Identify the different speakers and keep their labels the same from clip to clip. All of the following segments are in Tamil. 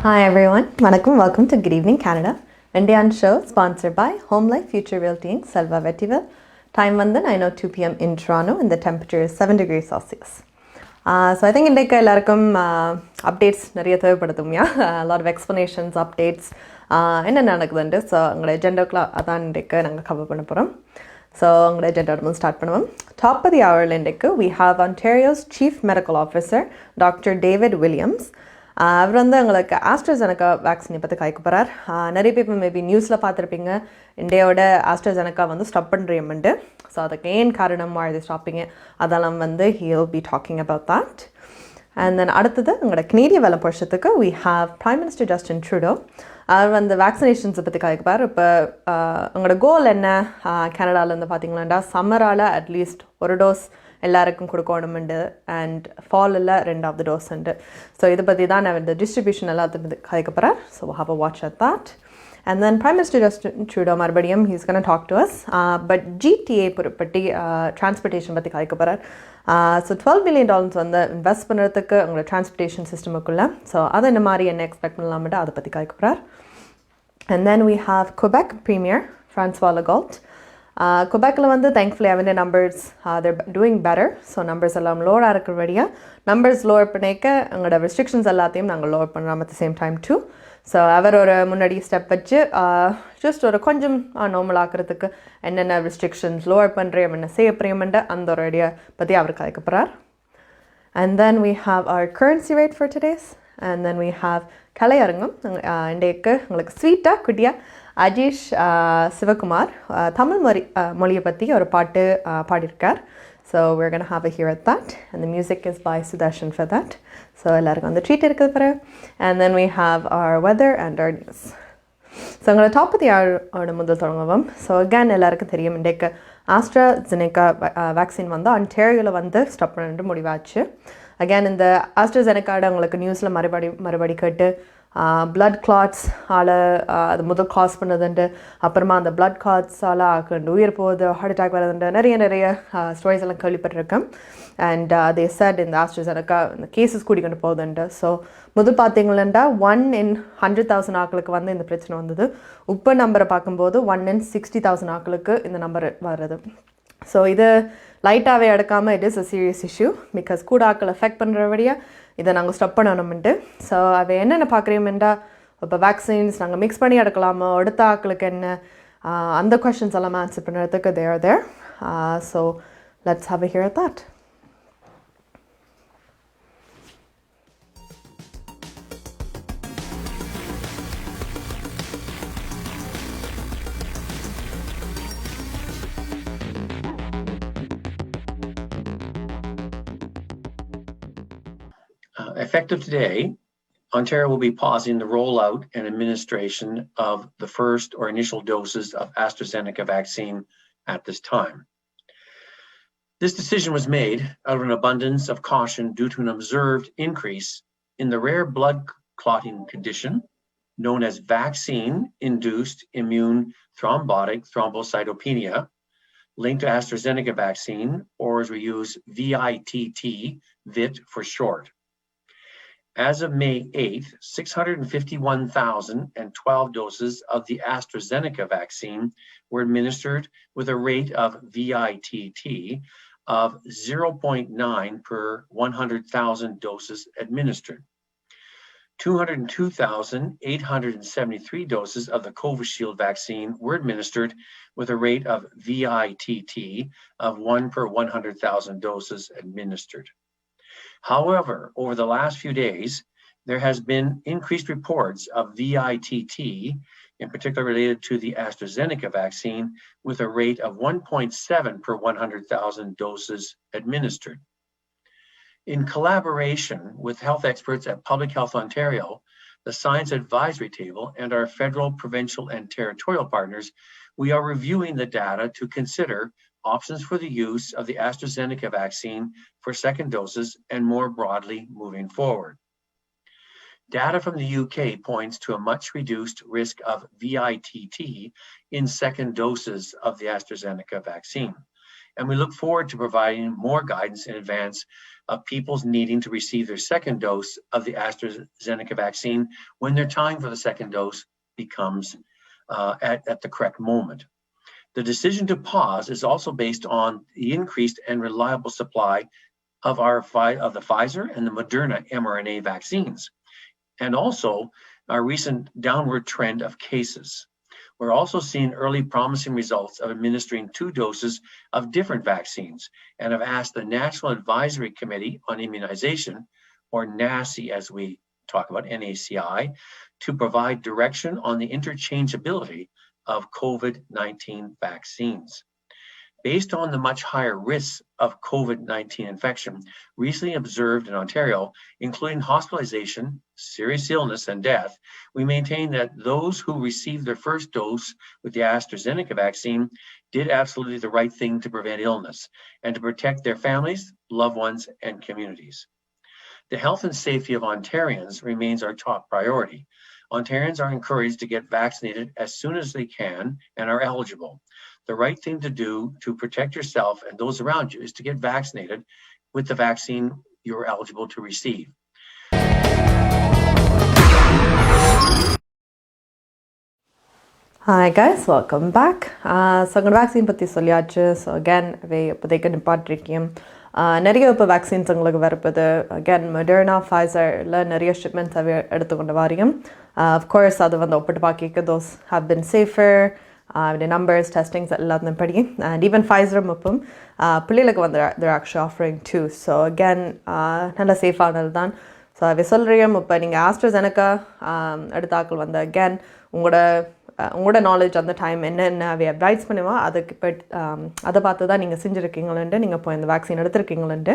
Speaker 1: Hi everyone, Vanakkam, welcome to Good Evening Canada. Indian show sponsored by Home Life Future Realty Inc. Selva Vettiville. Time வந்து 9:02 p.m. in Toronto and the temperature is 7 degrees Celsius. So I think இன்றைக்கு எல்லாருக்கும் updates நிறைய தேவைப்படுதுமையா a lot of explanations, updates என்ன நடக்குதுண்டு ஸோ உங்களோட எஜெண்டாக்குள்ள அதான் இன்றைக்கு நாங்கள் கவர் பண்ண போகிறோம். ஸோ உங்களோட எஜெண்டா ஸ்டார்ட் பண்ணுவோம். Top of the hour இன்றைக்கு we have Ontario's Chief Medical Officer Dr. David Williams. அவர் வந்து எங்களுக்கு ஆஸ்ட்ராஜெனகா வேக்சினை பற்றி கலைக்க போகிறார். நிறைய பேர் மேபி நியூஸில் பார்த்துருப்பீங்க இந்தியாவோட ஆஸ்ட்ராஜெனகா வந்து ஸ்டாப் பண்ணுறியமெண்டு. ஸோ அதுக்கு ஏன் காரணம் இது ஸ்டாப்பிங்க அதெல்லாம் வந்து he'll be talking about that. And then அடுத்தது எங்களோட கனேடிய வேலை வருஷத்துக்கு we have Prime Minister Justin Trudeau. அவர் வந்து வேக்சினேஷன்ஸை பற்றி கலைக்கப்பார். இப்போ எங்களோட கோல் என்ன கனடாவிலேருந்து பார்த்தீங்களாண்டா சம்மரால் அட்லீஸ்ட் ஒரு டோஸ் எல்லாருக்கும் கொடுக்கணுமெண்டு அண்ட் ஃபாலில் 2வது டோஸ் உண்டு. ஸோ இதை பற்றி தான் நான் இந்த டிஸ்ட்ரிபியூஷன் எல்லாத்துக்கு கலைக்க போகிறேன். So have a watch at that. And then Prime Minister Justin Trudeau மறுபடியும் he's going to talk to us. But GTA பற்றி டிரான்ஸ்போர்ட்டேஷன் பற்றி கலைக்க போகிறார். ஸோ $12 billion வந்து இன்வெஸ்ட் பண்ணுறதுக்கு உங்களோட டிரான்ஸ்போர்ட்டேஷன் சிஸ்டமுக்குள்ளே. ஸோ அதை இந்த மாதிரி என்ன எக்ஸ்பெக்ட் பண்ணலாம்ட்டு அதை பற்றி கலைக்க போகிறார். And then we have Quebec Premier François Legault. Quebecல வந்து thankfully அவன் numbers they're doing better. So numbers எல்லாம் லோவராக இருக்கிறபடியாக நம்பர்ஸ் லோவர் பண்ணிக்க எங்களோட ரெஸ்ட்ரிக்ஷன்ஸ் எல்லாத்தையும் நாங்கள் லோவர் பண்ணுறோம் at the same time too. So அவர் ஒரு முன்னாடி ஸ்டெப் வச்சு ஜஸ்ட் ஒரு கொஞ்சம் நார்மல் ஆக்கிறதுக்கு என்னென்ன ரெஸ்ட்ரிக்ஷன்ஸ் லோவர் பண்ணுறோம் என்ன செய்ய போகிறோம்ன்ற அந்த ஒரு ஐடியா பற்றி அவர் கலைக்க போகிறார். And then we have our currency rate for today's. And then we have கலையரங்கம் இன்றைக்கு உங்களுக்கு ஸ்வீட்டாக குட்டியாக அஜீஷ் சிவகுமார் தமிழ் மொழியை பற்றி ஒரு பாட்டு பாடியிருக்கார். So we're going to have a hear at that. And the music is by Sudarshan for that. So எல்லாருக்கும் அந்த ட்ரீட் இருக்குது பிறகு. And then we have our weather and our news. So உங்களோட டாப் ஆஃப் தி ஹவரோட முதல் தொடங்குவோம். ஸோ அகேன் எல்லாருக்கும் தெரியும் இன்றைக்கு ஆஸ்ட்ராஜெனகா வேக்சின் வந்து ஆன்டாரியோவில் வந்து ஸ்டாப் பண்ணிட்டு முடிவாச்சு. அகேன் இந்த ஆஸ்ட்ராஜெனகாவோட உங்களுக்கு நியூஸில் மறுபடி கேட்டு பிளட் கிளாட்ஸ் அது முதல் காஸ் பண்ணதுண்டு அப்புறமா அந்த பிளட் கிளாட்ஸால் ஆண்டு உயிர் போகுது ஹார்ட் அட்டாக் வரதுண்டு நிறைய ஸ்டோரிஸ் எல்லாம் கேள்விப்பட்டிருக்கேன். அண்ட் they said இந்த ஆஸ்ட்ராஜெனகா இந்த கேசஸ் கூட்டிக்கொண்டு போகுதுண்டு. ஸோ முதல் பார்த்தீங்களா 1 in 100,000 ஆக்களுக்கு வந்து இந்த பிரச்சனை வந்தது. இப்போ நம்பரை பார்க்கும்போது 1 in 60,000 ஆக்களுக்கு இந்த நம்பர் வர்றது. ஸோ இது லைட்டாகவே எடுக்காமல் it is a serious issue because கூட ஆக்கள் எஃபெக்ட் பண்ணுறபடியாக இதை நாங்கள் ஸ்டாப் பண்ணணும்ன்ட்டு. ஸோ அதை என்னென்ன பார்க்குறீங்கன்றா இப்போ வேக்சின்ஸ் நாங்கள் மிக்ஸ் பண்ணி எடுக்கலாமா அடுத்த ஆக்களுக்கு என்ன அந்த கொஷின்ஸ் எல்லாம் ஆன்சர் பண்ணுறதுக்கு they are there. So let's have a hear at that.
Speaker 2: Effective today, Ontario will be pausing the rollout and administration of the first or initial doses of AstraZeneca vaccine at this time. This decision was made out of an abundance of caution due to an observed increase in the rare blood clotting condition known as vaccine-induced immune thrombotic thrombocytopenia linked to AstraZeneca vaccine, or as we use VITT for short. As of May 8th, 651,012 doses of the AstraZeneca vaccine were administered with a rate of VITT of 0.9 per 100,000 doses administered. 202,873 doses of the Covishield vaccine were administered with a rate of VITT of 1 per 100,000 doses administered. However, over the last few days, there has been increased reports of VITT, in particular related to the AstraZeneca vaccine, with a rate of 1.7 per 100,000 doses administered. In collaboration with health experts at Public Health Ontario, the Science Advisory Table, and our federal, provincial, and territorial partners, we are reviewing the data to consider options for the use of the AstraZeneca vaccine for second doses and more broadly moving forward. Data from the UK points to a much reduced risk of VITT in second doses of the AstraZeneca vaccine. And we look forward to providing more guidance in advance of people's needing to receive their second dose of the AstraZeneca vaccine when their time for the second dose becomes at the correct moment. The decision to pause is also based on the increased and reliable supply of the Pfizer and the Moderna mRNA vaccines, and also our recent downward trend of cases. We're also seeing early promising results of administering 2 doses of different vaccines, and have asked the National Advisory Committee on Immunization, or NACI as we talk about, NACI, to provide direction on the interchangeability of COVID-19 vaccines. Based on the much higher risks of COVID-19 infection recently observed in Ontario, including hospitalization, serious illness, and death, we maintain that those who received their first dose with the AstraZeneca vaccine did absolutely the right thing to prevent illness and to protect their families, loved ones, and communities. The health and safety of Ontarians remains our top priority. Ontarians are encouraged to get vaccinated as soon as they can and are eligible. The right thing to do to protect yourself and those around you is to get vaccinated with the vaccine you're eligible to receive.
Speaker 1: Hi guys, welcome back. So vaccine பற்றி சொல்லியாச்சு. ஸோ அகேன் இப்போதைக்கு நிப்பாட்டிருக்கேன். நிறைய இப்போ வேக்சின்ஸ் உங்களுக்கு வரப்போது. அகேன் மெடர்னா ஃபைசரில் நிறைய ஷிப்மெண்ட்ஸ் எடுத்துக்கொண்டு வாரியம். அஃப்கோர்ஸ் அது வந்து ஒப்பிட்டு பார்க்க those have been safer the numbers, testings எல்லாத்தையும் படி, and even Pfizer முப்பும் பிள்ளைகளுக்கு வந்து they're actually offering too. So again நல்ல சேஃபானது தான். ஸோ அதை சொல்கிறேன். இப்போ நீங்கள் AstraZeneca எடுத்தாக்கள் வந்து அகேன் உங்களோட நாலேஜ் அந்த டைம் என்னென்ன அவை அட்வைஸ் பண்ணுவோம் அதுக்கு இப்போ அதை பார்த்து தான் நீங்கள் செஞ்சுருக்கீங்களேன்ட்டு நீங்கள் இப்போ இந்த வேக்சின் எடுத்துருக்கீங்களேன்ட்டு.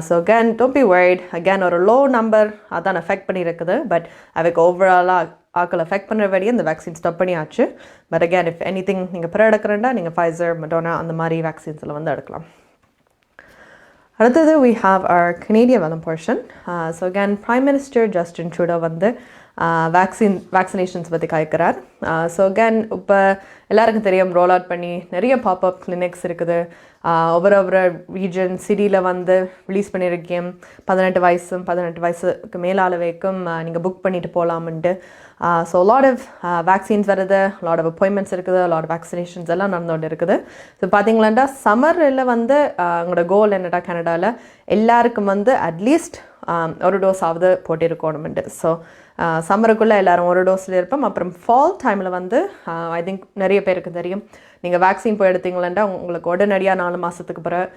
Speaker 1: So again don't be worried. Again ஒரு லோ நம்பர் அதான் எஃபெக்ட் பண்ணியிருக்குது. பட் அதுக்கு ஓவராலாக ஆக்கள் எஃபெக்ட் பண்ணுற வரையும் இந்த வேக்சின் ஸ்டாப் பண்ணியாச்சு. But again if anything நீங்கள் பிற எடுக்கிறேன்டா நீங்கள் Pfizer, Moderna அந்த மாதிரி வேக்சின்ஸில் வந்து எடுக்கலாம். அடுத்தது we have our Canadian வளம் portion. So again Prime Minister Justin Trudeau வந்து வேக்சினேஷன்ஸ் பற்றி காய்க்கிறார். ஸோ அகேன் இப்போ எல்லாருக்கும் தெரியும் ரோல் அவுட் பண்ணி நிறைய பாப்அப் கிளினிக்ஸ் இருக்குது. ஒவ்வொரு ரீஜன் சிட்டியில் வந்து ரிலீஸ் பண்ணியிருக்கேன். 18 வயசுக்கு மேலால வரைக்கும் நீங்கள் புக் பண்ணிட்டு போகலாம்ன்ட்டு. ஸோ லாட் ஆஃப் வேக்சின்ஸ் வருது, லாட் ஆஃப் அப்பாயின்மெண்ட்ஸ் இருக்குது, லாட் ஆஃப் வேக்சினேஷன்ஸ் எல்லாம் நடந்துகிட்டு இருக்குது. ஸோ பார்த்தீங்களாண்டா சம்மரில் வந்து எங்களோட கோல் என்னடா கனடாவில் எல்லாருக்கும் வந்து அட்லீஸ்ட் ஒரு டோஸ் ஆகுது போட்டிருக்கணும்ன்ட்டு. ஸோ சம்மருக்குள்ளே எல்லோரும் ஒரு டோஸில் இருப்போம். அப்புறம் ஃபால் டைமில் வந்து ஐ திங்க் நிறைய பேருக்கு தெரியும் நீங்கள் வேக்சின் போய் எடுத்தீங்களா உங்களுக்கு உடனடியாக 4 மாதத்துக்கு பிறகு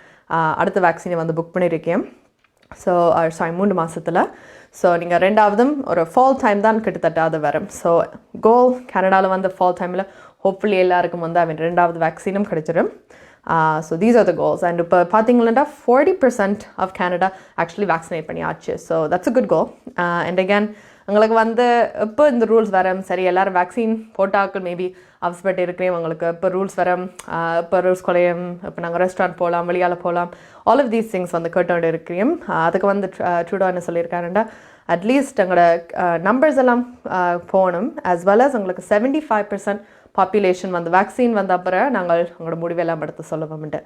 Speaker 1: அடுத்த வேக்சினை வந்து புக் பண்ணியிருக்கேன். ஸோ 3 மாதத்தில். ஸோ நீங்கள் ரெண்டாவதும் ஒரு ஃபால் டைம் தான் கிட்டத்தட்ட அது வரும். ஸோ கோல் கனடாவில் வந்து ஃபால் டைமில் ஹோப்ஃபுல்லி எல்லாருக்கும் வந்து அவன் ரெண்டாவது வேக்சினும் கிடைச்சிடும். So these are the goals. And இப்போ பார்த்தீங்களா 40% of Canada actually vaccinate பண்ணியாச்சு. So that's a good goal. And again உங்களுக்கு வந்து இப்போ இந்த ரூல்ஸ் வரும். சரி எல்லாரும் வேக்சின் போட்டாக்கள் மேபி அவசரப்பட்டு இருக்கிறேன். உங்களுக்கு இப்போ ரூல்ஸ் வரும், இப்போ ரூல்ஸ் குறையும், இப்போ நாங்கள் ரெஸ்டாரண்ட் போகலாம், வெளியால் போகலாம், ஆல் ஆஃப் தீஸ் திங்ஸ் வந்து கேட்டு இருக்கிறேன். அதுக்கு வந்து ட்ரூடோ என்ன சொல்லியிருக்காருன்னா அட்லீஸ்ட் எங்களோட நம்பர்ஸ் எல்லாம் போகணும். as well as உங்களுக்கு 75% பாப்புலேஷன் வந்து வேக்சின் வந்த அப்புறம் நாங்கள் எங்களோட முடிவெல்லாம் எடுத்து சொல்லுவோம்ட்டு.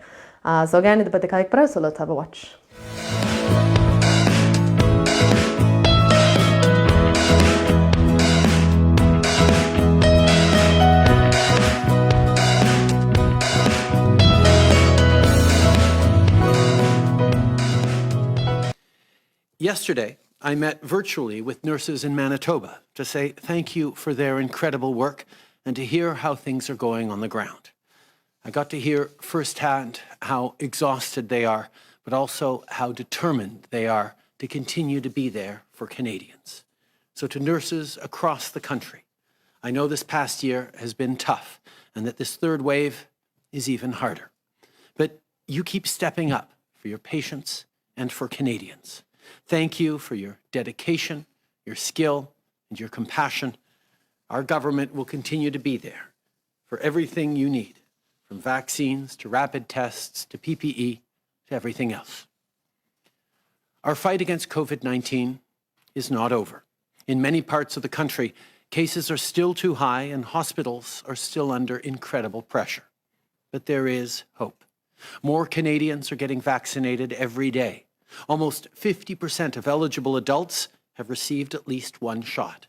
Speaker 1: ஸோ again இதை பற்றி கதைக்கிறேன். So let's have a watch.
Speaker 3: Yesterday, I met virtually with nurses in Manitoba to say thank you for their incredible work and to hear how things are going on the ground. I got to hear firsthand how exhausted they are, but also how determined they are to continue to be there for Canadians. So to nurses across the country, I know this past year has been tough and that this third wave is even harder. But you keep stepping up for your patients and for Canadians. Thank you for your dedication, your skill, and your compassion. Our government will continue to be there for everything you need, from vaccines to rapid tests to PPE to everything else. Our fight against COVID-19 is not over. In many parts of the country, cases are still too high and hospitals are still under incredible pressure. But there is hope. More Canadians are getting vaccinated every day. Almost 50% of eligible adults have received at least one shot.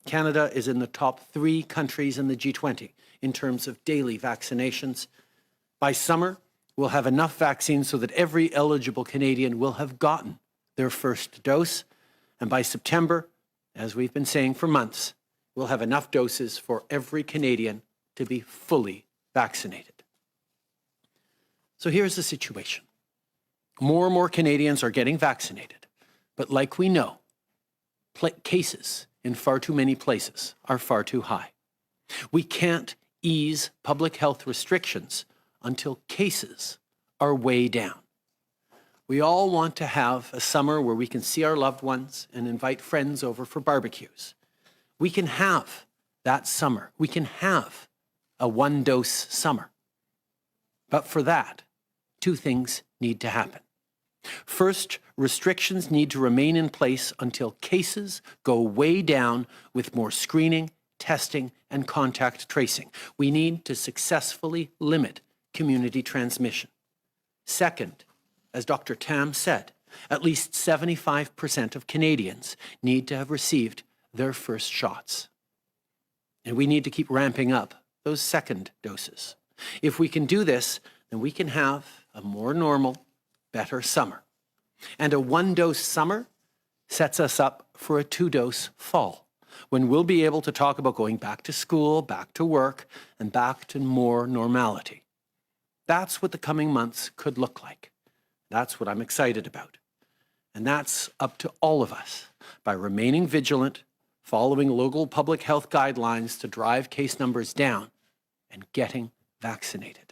Speaker 3: Canada is in the top 3 countries in the G20 in terms of daily vaccinations. By summer, we'll have enough vaccines so that every eligible Canadian will have gotten their first dose. And by September, as we've been saying for months, we'll have enough doses for every Canadian to be fully vaccinated. So here's the situation. More and more Canadians are getting vaccinated, but like we know, cases in far too many places are far too high. We can't ease public health restrictions until cases are way down. We all want to have a summer where we can see our loved ones and invite friends over for barbecues. We can have that summer. We can have a 1-dose summer. But for that, 2 things need to happen. First, restrictions need to remain in place until cases go way down with more screening, testing, and contact tracing. We need to successfully limit community transmission. Second, as Dr. Tam said, at least 75% of Canadians need to have received their first shots. And we need to keep ramping up those second doses. If we can do this, then we can have a more normal, better summer. And a 1-dose summer sets us up for a 2-dose fall, when we'll be able to talk about going back to school, back to work, and back to more normality. That's what the coming months could look like. That's what I'm excited about. And that's up to all of us by remaining vigilant, following local public health guidelines to drive case numbers down, and getting vaccinated.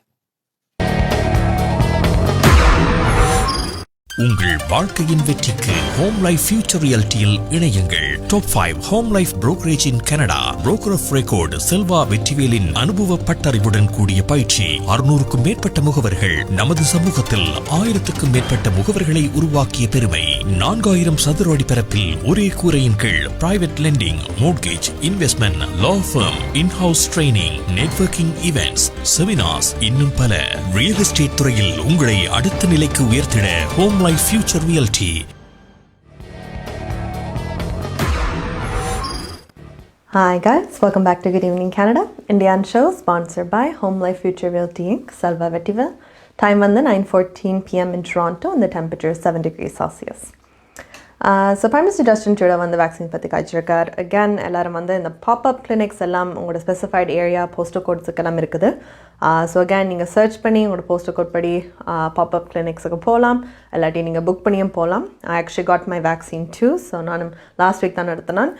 Speaker 4: உங்கள் வாழ்க்கையின் வெற்றிக்கு ஹோம் லைஃப் ஃபியூச்சர் ரியாலிட்டியில் இணையுங்கள். Top 5 Home Life brokerage in Canada. Broker of record Selva வெற்றிவேலின் அனுபவ பட்டறிவுடன் கூடிய பயிற்சி. 600க்கும் மேற்பட்ட முகவர்கள். நமது சமூகத்தில் 1000க்கும் மேற்பட்ட முகவர்களை உருவாக்கிய பெருமை. 4000 சதுர அடி பரப்பில் ஒரே கூரையின் கீழ் private lending, mortgage, investment, law firm, in house training, networking events, seminars, இன்னும் பல. ரியல் எஸ்டேட் துறையில் உங்களை அடுத்த நிலைக்கு உயர்த்திட Home Life Future Realty.
Speaker 1: Hi guys, welcome back to Good Evening Canada. Indian show sponsored by Home Life Future Realty Inc. Salva Vettival. Time on the 9:14 p.m. in Toronto and the temperature is 7 degrees Celsius. So Prime Minister Justin Trudeau on the vaccine பத்தி காய்ச்சிருக்கார். Again, எல்லாரும் வந்து இந்த pop-up clinics எல்லாம் உங்களோட specified area postal codes எல்லாம் இருக்குது. So again, நீங்கள் சர்ச் பண்ணி உங்களோட postal code படி pop-up clinicsக்கு போகலாம், இல்லாட்டி நீங்கள் புக் பண்ணியும் போகலாம். I actually got my vaccine too. So நானும் லாஸ்ட் வீக் தான் எடுத்தேன்.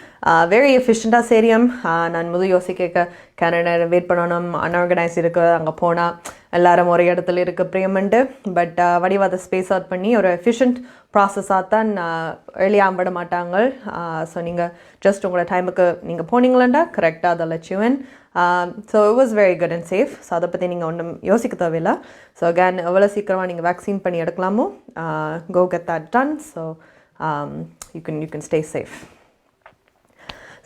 Speaker 1: வெரி எஃபிஷியண்டாக சேரியம். நான் முதல் யோசிக்க கேனடா வெயிட் பண்ணணும், அன்ஆர்கனைஸ் இருக்குது, அங்கே போனால் எல்லாரும் ஒரே இடத்துல இருக்க பிரியமண்டு. பட் வடிவாத ஸ்பேஸ் அவுட் பண்ணி ஒரு எஃபிஷியன்ட் ப்ராசஸாக தான் ஏர்லியாக விட மாட்டாங்க. ஸோ நீங்கள் ஜஸ்ட் உங்களோட டைமுக்கு நீங்கள் போனீங்களாண்டா கரெக்டாக அதை லட்சுவன். So it was very good and safe. So அதை பற்றி நீங்கள் ஒன்றும் யோசிக்க தேவையில்லை. ஸோ அகேன் எவ்வளோ சீக்கிரமாக நீங்கள் வேக்சின் பண்ணி எடுக்கலாமோ go get that done. So you can stay safe.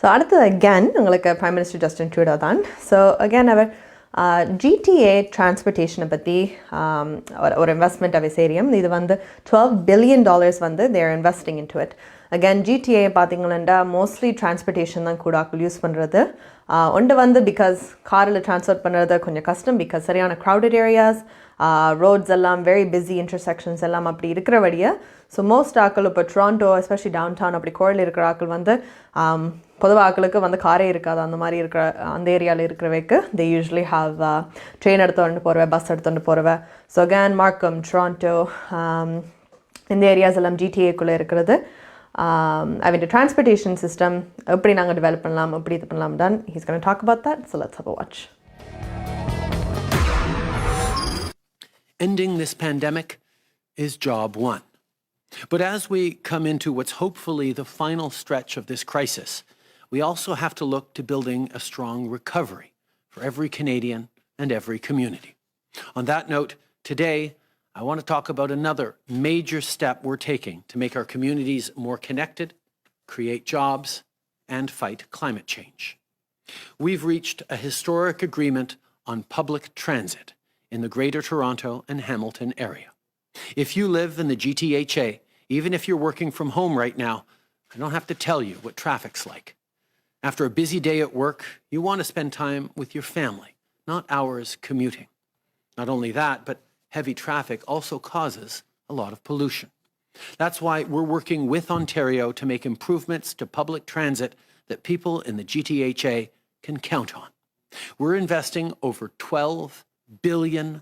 Speaker 1: So அடுத்தது அகேன் உங்களுக்கு பிரைம் மினிஸ்டர் ஜஸ்டின் ட்ரூடோ தான். ஸோ அகேன் அவர் GTA டிரான்ஸ்போர்ட்டேஷனை பற்றி ஒரு இன்வெஸ்ட்மெண்ட் அவை சேரியம். இது வந்து $12 billion வந்து there investing into it. Again GTA பார்த்தீங்கன்னா மோஸ்ட்லி டிரான்ஸ்போர்ட்டேஷன் தான் கூட ஆக்கள் யூஸ் பண்ணுறது. ஒன்று வந்து பிகாஸ் காரில் ட்ரான்ஸ்போர்ட் பண்ணுறது கொஞ்சம் கஷ்டம், பிகாஸ் சரியான க்ரௌடட் ஏரியாஸ், ரோட்ஸ் எல்லாம் வெரி பிஸி, இன்டர்செக்ஷன்ஸ் எல்லாம் அப்படி இருக்கிறபடியே. ஸோ மோஸ்ட் ஆக்கள் இப்போ டொராண்டோ எஸ்பெஷலி டவுன் டவுன் அப்படி கோயில் இருக்கிற ஆக்கள் வந்து பொதுவாக ஆக்களுக்கு வந்து காரே இருக்காது. அந்த மாதிரி இருக்கிற அந்த ஏரியாவில் இருக்கிறவைக்கு தே யூஸ்வலி ஹாவ் ட்ரெயின் எடுத்துகிட்டு போகிறவ, பஸ் எடுத்துகிட்டு போகிறவ. ஸோ அகேன் மார்க்கம், டொராண்டோ இந்த ஏரியாஸ் எல்லாம் GTAக்குள்ளே இருக்கிறது. அவன் டிரான்ஸ்போர்ட்டேஷன் சிஸ்டம் எப்படி நாங்கள் டெவலப் பண்ணலாம், எப்படி இது பண்ணலாம் தான். He's gonna talk about that. So let's have a watch.
Speaker 3: Ending this pandemic is job one. But as we come into what's hopefully the final stretch of this crisis, we also have to look to building a strong recovery for every Canadian and every community. On that note, today, I want to talk about another major step we're taking to make our communities more connected, create jobs, and fight climate change. We've reached a historic agreement on public transit in the Greater Toronto and Hamilton area. If you live in the GTHA, Even if you're working from home right now, I don't have to tell you what traffic's like. After a busy day at work, you want to spend time with your family, not hours commuting. Not only that, but heavy traffic also causes a lot of pollution. That's why we're working with Ontario to make improvements to public transit that people in the GTHA can count on. We're investing over $12 billion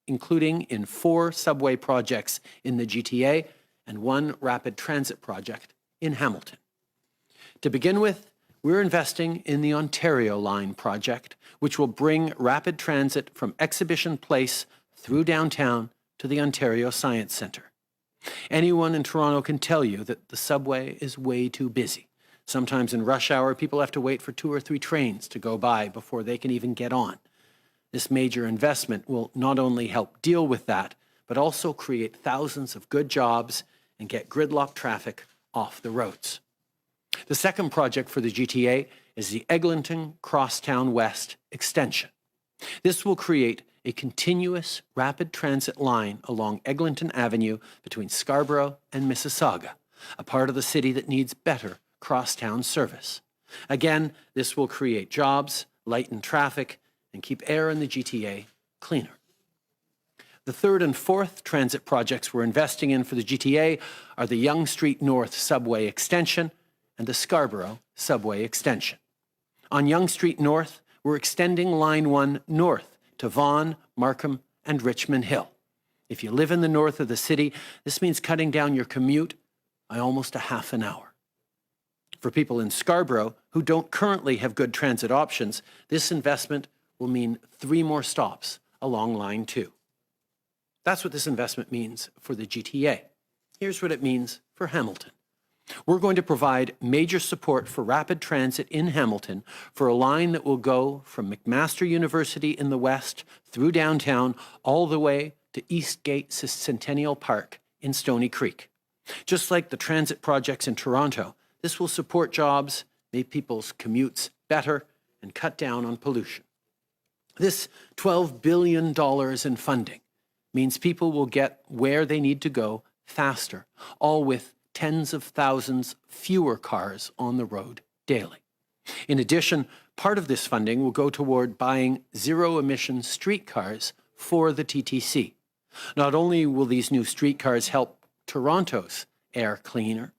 Speaker 3: including in 4 subway projects in the GTA and 1 rapid transit project in Hamilton. To begin with, we're investing in the Ontario Line project, which will bring rapid transit from Exhibition Place through downtown to the Ontario Science Centre. Anyone in Toronto can tell you that the subway is way too busy. Sometimes in rush hour, people have to wait for 2 or 3 trains to go by before they can even get on. This major investment will not only help deal with that, but also create thousands of good jobs and get gridlock traffic off the roads. The second project for the GTA is the Eglinton Crosstown West Extension. This will create a continuous rapid transit line along Eglinton Avenue between Scarborough and Mississauga, a part of the city that needs better crosstown service. Again, this will create jobs, lighten traffic, and keep air in the GTA cleaner. The third and fourth transit projects we're investing in for the GTA are the Yonge Street North Subway Extension and the Scarborough Subway Extension. On Yonge Street North, we're extending Line 1 north to Vaughan, Markham, and Richmond Hill. If you live in the north of the city, this means cutting down your commute by almost a half an hour. For people in Scarborough who don't currently have good transit options, this investment will mean 3 more stops along Line 2. That's what this investment means for the GTA. Here's what it means for Hamilton. We're going to provide major support for rapid transit in Hamilton for a line that will go from McMaster University in the west through downtown all the way to Eastgate Centennial Park in Stony Creek. Just like the transit projects in Toronto, this will support jobs, make people's commutes better, and cut down on pollution. This $12 billion in funding means people will get where they need to go faster, all with tens of thousands fewer cars on the road daily. In addition, part of this funding will go toward buying zero-emission streetcars for the TTC. Not only will these new streetcars help Toronto's air cleaner,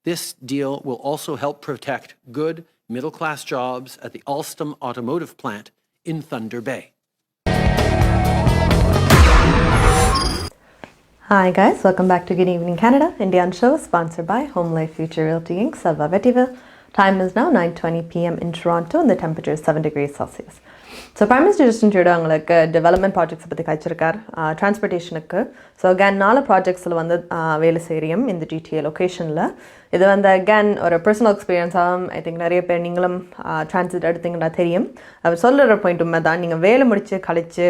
Speaker 3: this deal will also help protect good middle-class jobs at the Alstom automotive plant in Thunder Bay.
Speaker 1: Hi guys, welcome back to Good Evening Canada, Indian show sponsored by Home Life Future Realty Inc. Salva Vettiville. Time is now 9:20 p.m. in Toronto and the temperature is 7 degrees Celsius. So Prime Minister Justin Trudeau உங்களுக்கு டெவலப்மெண்ட் ப்ராஜெக்ட்ஸ் பற்றி கழிச்சிருக்கார் டிரான்ஸ்போர்ட்டேஷனுக்கு. ஸோ அகேன் 4 ப்ராஜெக்ட்ஸில் வந்து வேலை செய்கிறோம் இந்த GTA லொக்கேஷனில். இது வந்து அகேன் ஒரு பர்சனல் எக்ஸ்பீரியன்ஸாகவும் ஐ திங்க் நிறைய பேர் நீங்களும் டிரான்சிட் எடுத்தீங்கன்னா தெரியும். அவர் சொல்லுற பாயிண்ட் உண்மை தான். நீங்கள் வேலை முடித்து கழித்து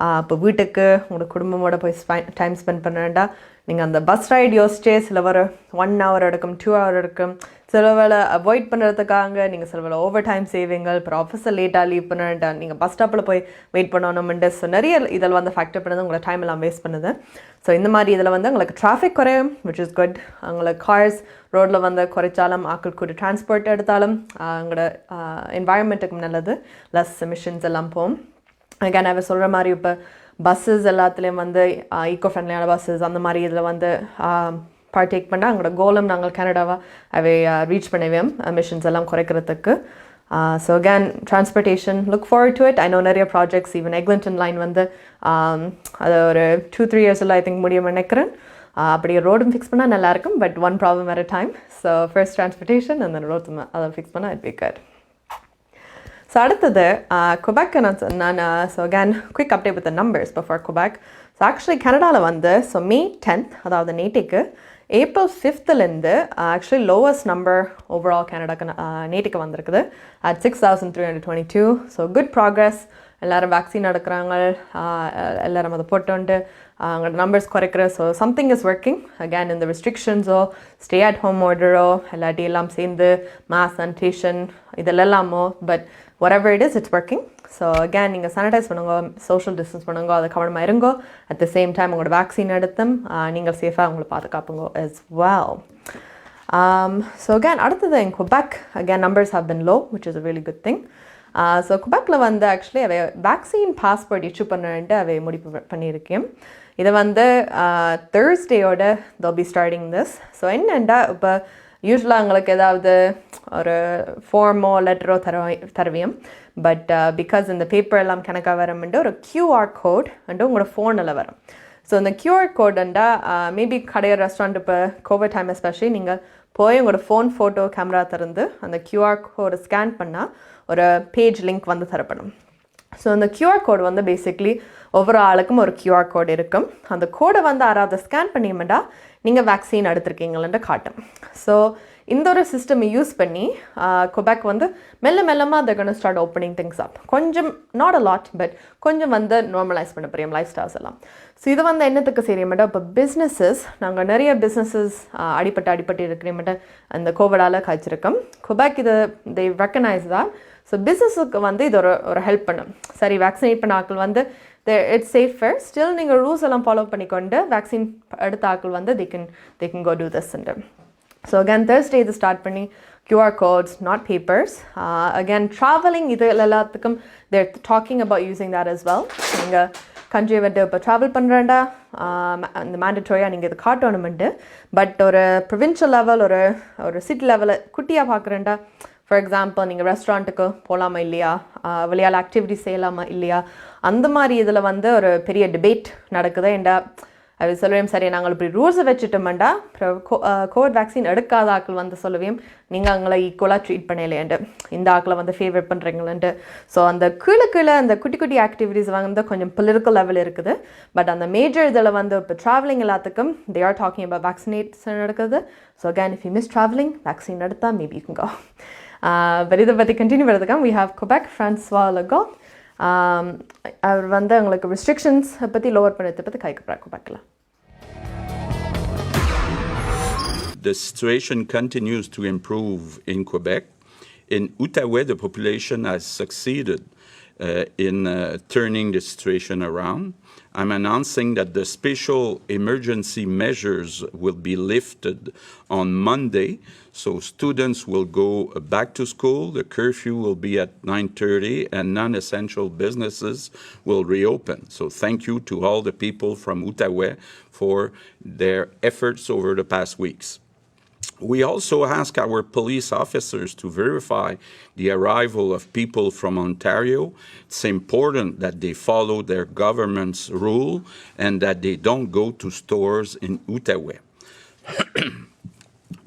Speaker 1: இப்போ வீட்டுக்கு உங்களோட குடும்பமோட போய் டைம் ஸ்பெண்ட் பண்ண வேண்டாம். நீங்கள் அந்த பஸ் ரைடு யோசிச்சே சில ஒரு 1 hour எடுக்கும், 2 hour எடுக்கும். சில வேலை அவாய்ட் பண்ணுறதுக்காக நீங்கள் சில வேலை ஓவர் டைம் செய்வீங்க. இப்போ ஆஃபீஸில் லேட்டாக லீவ் பண்ண வேண்டாம், நீங்கள் பஸ் ஸ்டாப்பில் போய் வெயிட் பண்ணணும்ண்டு. ஸோ நிறைய இதில் வந்து ஃபேக்டர் பண்ணது உங்களை டைம் எல்லாம் வேஸ்ட் பண்ணுது. ஸோ இந்த மாதிரி இதில் வந்து உங்களுக்கு டிராஃபிக் குறையும், விச் இஸ் குட். உங்களுக்கு கார்ஸ் ரோட்டில் வந்து குறைச்சாலும் ஆக்கள் கூட டிரான்ஸ்போர்ட் எடுத்தாலும் உங்களோட என்வாயன்மெண்ட்டுக்கு நல்லது, லெஸ் எமிஷன்ஸ் எல்லாம் போகும். அகேன் அவர் சொல்கிற மாதிரி இப்போ பஸ்ஸஸ் எல்லாத்துலேயும் வந்து ஈக்கோ ஃப்ரெண்ட்லியான பஸ்ஸஸ் அந்த மாதிரி இதில் வந்து பார்ட்டேக் பண்ணால் அவங்களோட கோலம் நாங்கள் கனடாவை அவை ரீச் பண்ணுவோம் எமிஷன்ஸ் எல்லாம் குறைக்கிறதுக்கு. So again transportation look forward to it. I know நிறைய ப்ராஜெக்ட்ஸ் ஈவன் எக்லிங்டன் லைன் வந்து அது ஒரு 2-3 yearsல ஐ திங்க் முடியும் நினைக்கிறேன். அப்படியே ரோடும் ஃபிக்ஸ் பண்ணால் நல்லாயிருக்கும், but one problem at a time. So first transportation and then roads அதை ஃபிக்ஸ் பண்ணால் இட் பி குட். ஸோ அடுத்தது குபேக் நான் so again quick update with the numbers before Quebec. So actually கனடாவில் வந்து ஸோ May 10th அதாவது நேற்றுக்கு April 5thலேருந்து ஆக்சுவலி லோவஸ்ட் நம்பர் ஓவரால் கனடாக்கு நேற்றுக்கு வந்திருக்குது at 6,322. So good progress. எல்லாரும் வேக்சின் எடுக்கிறாங்க, எல்லாரும் அதை போட்டு அவங்களோட நம்பர்ஸ் குறைக்கிற. So something is working. Again இந்த ரெஸ்ட்ரிக்ஷன்ஸோ ஸ்டே அட் ஹோம் ஆர்டரோ இல்லாட்டி எல்லாம் சேர்ந்து மாஸ் சானிடேஷன் இதெல்லாமோ, but whatever it is, it's working. So again நீங்கள் சானிடைஸ் பண்ணுங்க, சோஷியல் டிஸ்டன்ஸ் பண்ணுங்க, அதை கவனமாக இருங்கோ. அட் த சேம் டைம் உங்களோட வேக்சின் எடுத்தும் நீங்கள் சேஃபாக உங்களை பாதுகாப்புங்க as well. So again, அடுத்தது in Quebec, again numbers have been low, which is a really good thing. So குபேக்கில் வந்து ஆக்சுவலி அவை வேக்சின் பாஸ்போர்ட் இஷ்யூ பண்ணிட்டு அவை முடிவு பண்ணியிருக்கேன். இதை வந்து தேர்ஸ்டேயோட they'll be starting this. So என்னென்னா இப்போ யூஸ்வலாக எங்களுக்கு ஏதாவது ஒரு ஃபார்மோ லெட்டரோ தருவியும், பட் பிகாஸ் இந்த பேப்பர் எல்லாம் கணக்காக வரமுண்டு ஒரு QR கோட் அண்டு உங்களோட ஃபோனில் வரும். ஸோ இந்த QR கோடுண்டா மேபி கடையை ரெஸ்டாரண்ட் இப்போ கோவிட் டைம் எஸ்பெஷலி நீங்கள் போய் உங்களோட ஃபோன் ஃபோட்டோ கேமரா திறந்து அந்த QR கோடை ஸ்கேன் பண்ணால் ஒரு பேஜ் லிங்க் வந்து தரப்படும். ஸோ அந்த QR கோடு வந்து பேசிக்லி ஒவ்வொரு ஆளுக்கும் ஒரு QR கோடு இருக்கும். அந்த கோடை வந்து யாராவது ஸ்கேன் பண்ணிமெண்டா நீங்கள் வேக்சின் எடுத்திருக்கீங்களேன்ற காட்டும். ஸோ இந்த ஒரு சிஸ்டம் யூஸ் பண்ணி குபேக் வந்து மெல்லமாக they're going to start opening things up. கொஞ்சம் not a lot, but கொஞ்சம் வந்து நார்மலைஸ் பண்ண போகிறோம் லைஃப் ஸ்டைல்ஸ் எல்லாம். ஸோ இது வந்து என்னத்துக்கு செய்யமாட்டோம், இப்போ பிஸ்னஸஸ் நாங்கள் நிறைய பிஸ்னஸஸ் அடிப்பட்டு இருக்கிறேன் அந்த கோவிடால் காய்ச்சிருக்கோம். குபேக் இதை they recognize that. ஸோ பிஸ்னஸுக்கு வந்து இது ஒரு ஹெல்ப் பண்ணும். சரி வேக்சினேட் பண்ண ஆட்கள் வந்து இட்ஸ் சேஃபர், ஸ்டில் நீங்கள் ரூல்ஸ் எல்லாம் ஃபாலோ பண்ணிக்கொண்டு வேக்சின் எடுத்த ஆட்கள் வந்து they can go do this. So again Thursday இது ஸ்டார்ட் பண்ணி QR codes, not papers. Again, traveling இது எல்லாத்துக்கும் they're talking about using that as well. நீங்கள் கண்ட்ரி வந்து இப்போ ட்ராவல் பண்ணுறேன்டா அந்த மேண்டட்டரியாக நீங்கள் இது காட்டணுமெண்டு, பட் ஒரு ப்ரொவின்ஷியல் லெவல் ஒரு சிட்டி லெவலில் குட்டியாக பார்க்குறேன்டா, ஃபார் எக்ஸாம்பிள் நீங்கள் ரெஸ்டாரண்ட்டுக்கு போகலாமா இல்லையா, விளையாட ஆக்டிவிட்டி செய்யலாமா இல்லையா, அந்த மாதிரி இதில் வந்து ஒரு பெரிய டிபேட் நடக்குது. ஏண்டா அது சொல்லுவேன் சரி நாங்கள் இப்படி ரூல்ஸை வச்சுட்டோம்டா கோவிட் வேக்சின் எடுக்காத ஆக்கள் வந்து சொல்லுவேன் நீங்கள் அவங்கள ஈக்குவலாக ட்ரீட் பண்ணலையேண்டு, இந்த ஆக்களை வந்து ஃபேவர் பண்ணுறீங்களேன்ட்டு. ஸோ அந்த கீழே அந்த குட்டி ஆக்டிவிட்டீஸ் வந்து கொஞ்சம் பொலிட்டிக்கல் லெவல் இருக்குது. பட் அந்த மேஜர் இதில் வந்து இப்போ ட்ராவலிங் எல்லாத்துக்கும் they are talking about vaccination எடுக்குது. So again, if you miss traveling, vaccine எடுத்தால் maybe you can go. But இதை பற்றி கண்டினியூ பண்ணுறதுக்காக we have Quebec Francois Legault. அவர் வந்து எங்களுக்கு ரெஸ்ட்ரிக்ஷன்ஸ் பற்றி லோவர் பண்ணுறதை பற்றி கைக்கு குபேக்கில்.
Speaker 5: The situation continues to improve in Quebec. In Outaouais, the population has succeeded in turning the situation around. I'm announcing that the special emergency measures will be lifted on Monday. So students will go back to school. The curfew will be at 9:30 and non-essential businesses will reopen. So thank you to all the people from Outaouais for their efforts over the past weeks. We also ask our police officers to verify the arrival of people from Ontario. It's important that they follow their government's rule and that they don't go to stores in Outaouais.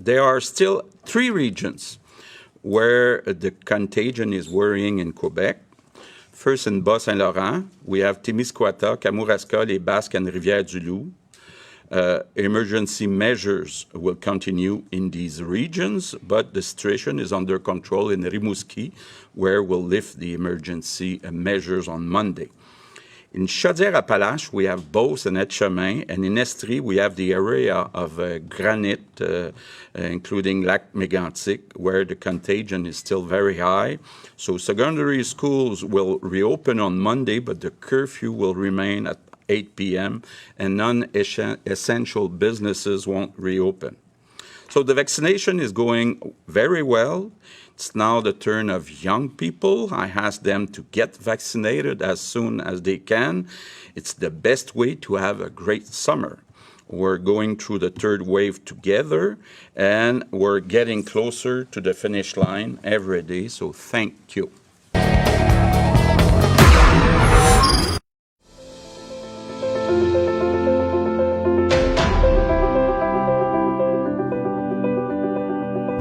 Speaker 5: There are still 3 regions where the contagion is worrying in Quebec. First, in Bas-Saint-Laurent, we have Témiscouata, Kamouraska, les Basques, and Rivière-du-Loup. Emergency measures will continue in these regions, but the situation is under control in Rimouski, where we'll lift the emergency measures on Monday. In Chaudière-Appalaches, we have Beauce and Etchemin, and in Estrie, we have the area of Granite, including Lac Mégantic, where the contagion is still very high. So secondary schools will reopen on Monday, but the curfew will remain at 8 p.m. and non-essential businesses won't reopen. So the vaccination is going very well. It's now the turn of young people. I ask them to get vaccinated as soon as they can. It's the best way to have a great summer. We're going through the 3rd wave together, and we're getting closer to the finish line every day. So thank you.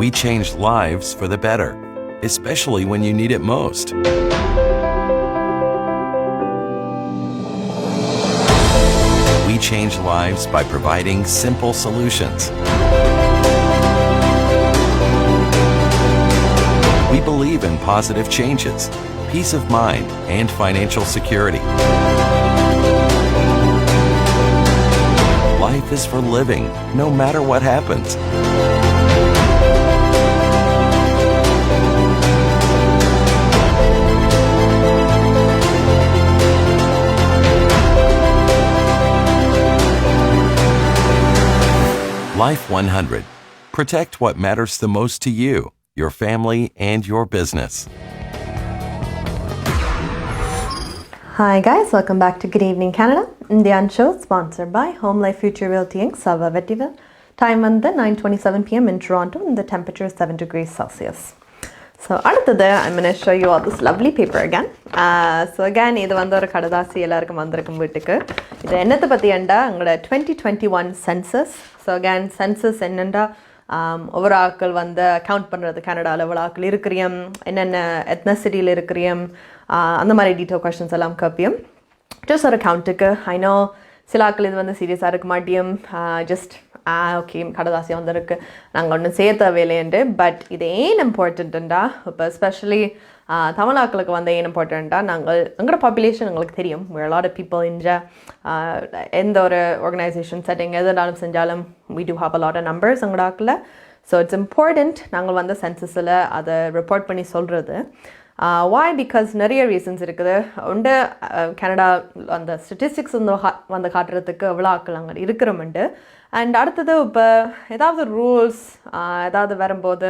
Speaker 6: We changed lives for the better, especially when you need it most. We change lives by providing simple solutions. We believe in positive changes, peace of mind, and financial security. Life is for living, no matter what happens. Life 100. Protect what matters the most to you, your family, and your business.
Speaker 1: Hi guys, welcome back to Good Evening Canada. Indian show sponsored by Home Life Future Realty Inc. Salva Vettival. Time on the 9:27 p.m. in Toronto and the temperature is 7 degrees Celsius. So அடுத்தது I'm going to show you all this lovely paper again. So again இது வந்து ஒரு கடதாசி எல்லாருக்கும் வந்திருக்கும் வீட்டுக்கு. இது என்னத்தை பற்றி என்றா உங்களோட 2021 census. So again census என்னென்றா ஒவ்வொரு ஆட்கள் வந்து கவுண்ட் பண்ணுறது கனடாவில் எவ்வளோ ஆட்கள் இருக்கிறியம் என்னென்ன எத்னசிட்டியில் இருக்கிறியம் அந்த மாதிரி டீட்டெயில் கொஷின்ஸ் எல்லாம் கேட்பியும் ஜஸ்ட் ஒரு கவுண்ட்டுக்கு ஐநோ சில ஆட்கள் இது வந்து சீரியஸாக இருக்க மாட்டியும் ஜஸ்ட் ஓகே கடதாசியாக வந்துருக்கு நாங்கள் ஒன்றும் செய்ய தேவையில்லைன்ட்டு பட் இது ஏன் இம்பார்ட்டண்ட்டுண்டா இப்போ எஸ்பெஷலி தமிழாக்களுக்கு வந்து ஏன் இம்பார்ட்டண்ட்டாக நாங்கள் எங்களோட பாப்புலேஷன் எங்களுக்கு தெரியும் a lot of people எந்த ஒரு ஆர்கனைசேஷன் செட்டிங் எதுனாலும் செஞ்சாலும் we do have a lot of numbers எங்களோட ஆக்கில் ஸோ இட்ஸ் இம்பார்ட்டண்ட் நாங்கள் வந்து சென்சஸில் அதை ரிப்போர்ட் பண்ணி சொல்கிறது why because நிறைய ரீசன்ஸ் இருக்குது உண்டு கனடா அந்த ஸ்டட்டிஸ்டிக்ஸ் வந்து காட்டுறதுக்கு எவ்வளோ ஆக்கள் அங்கே இருக்கிறோம்ண்டு அண்ட் அடுத்தது இப்போ ஏதாவது ரூல்ஸ் ஏதாவது வரும்போது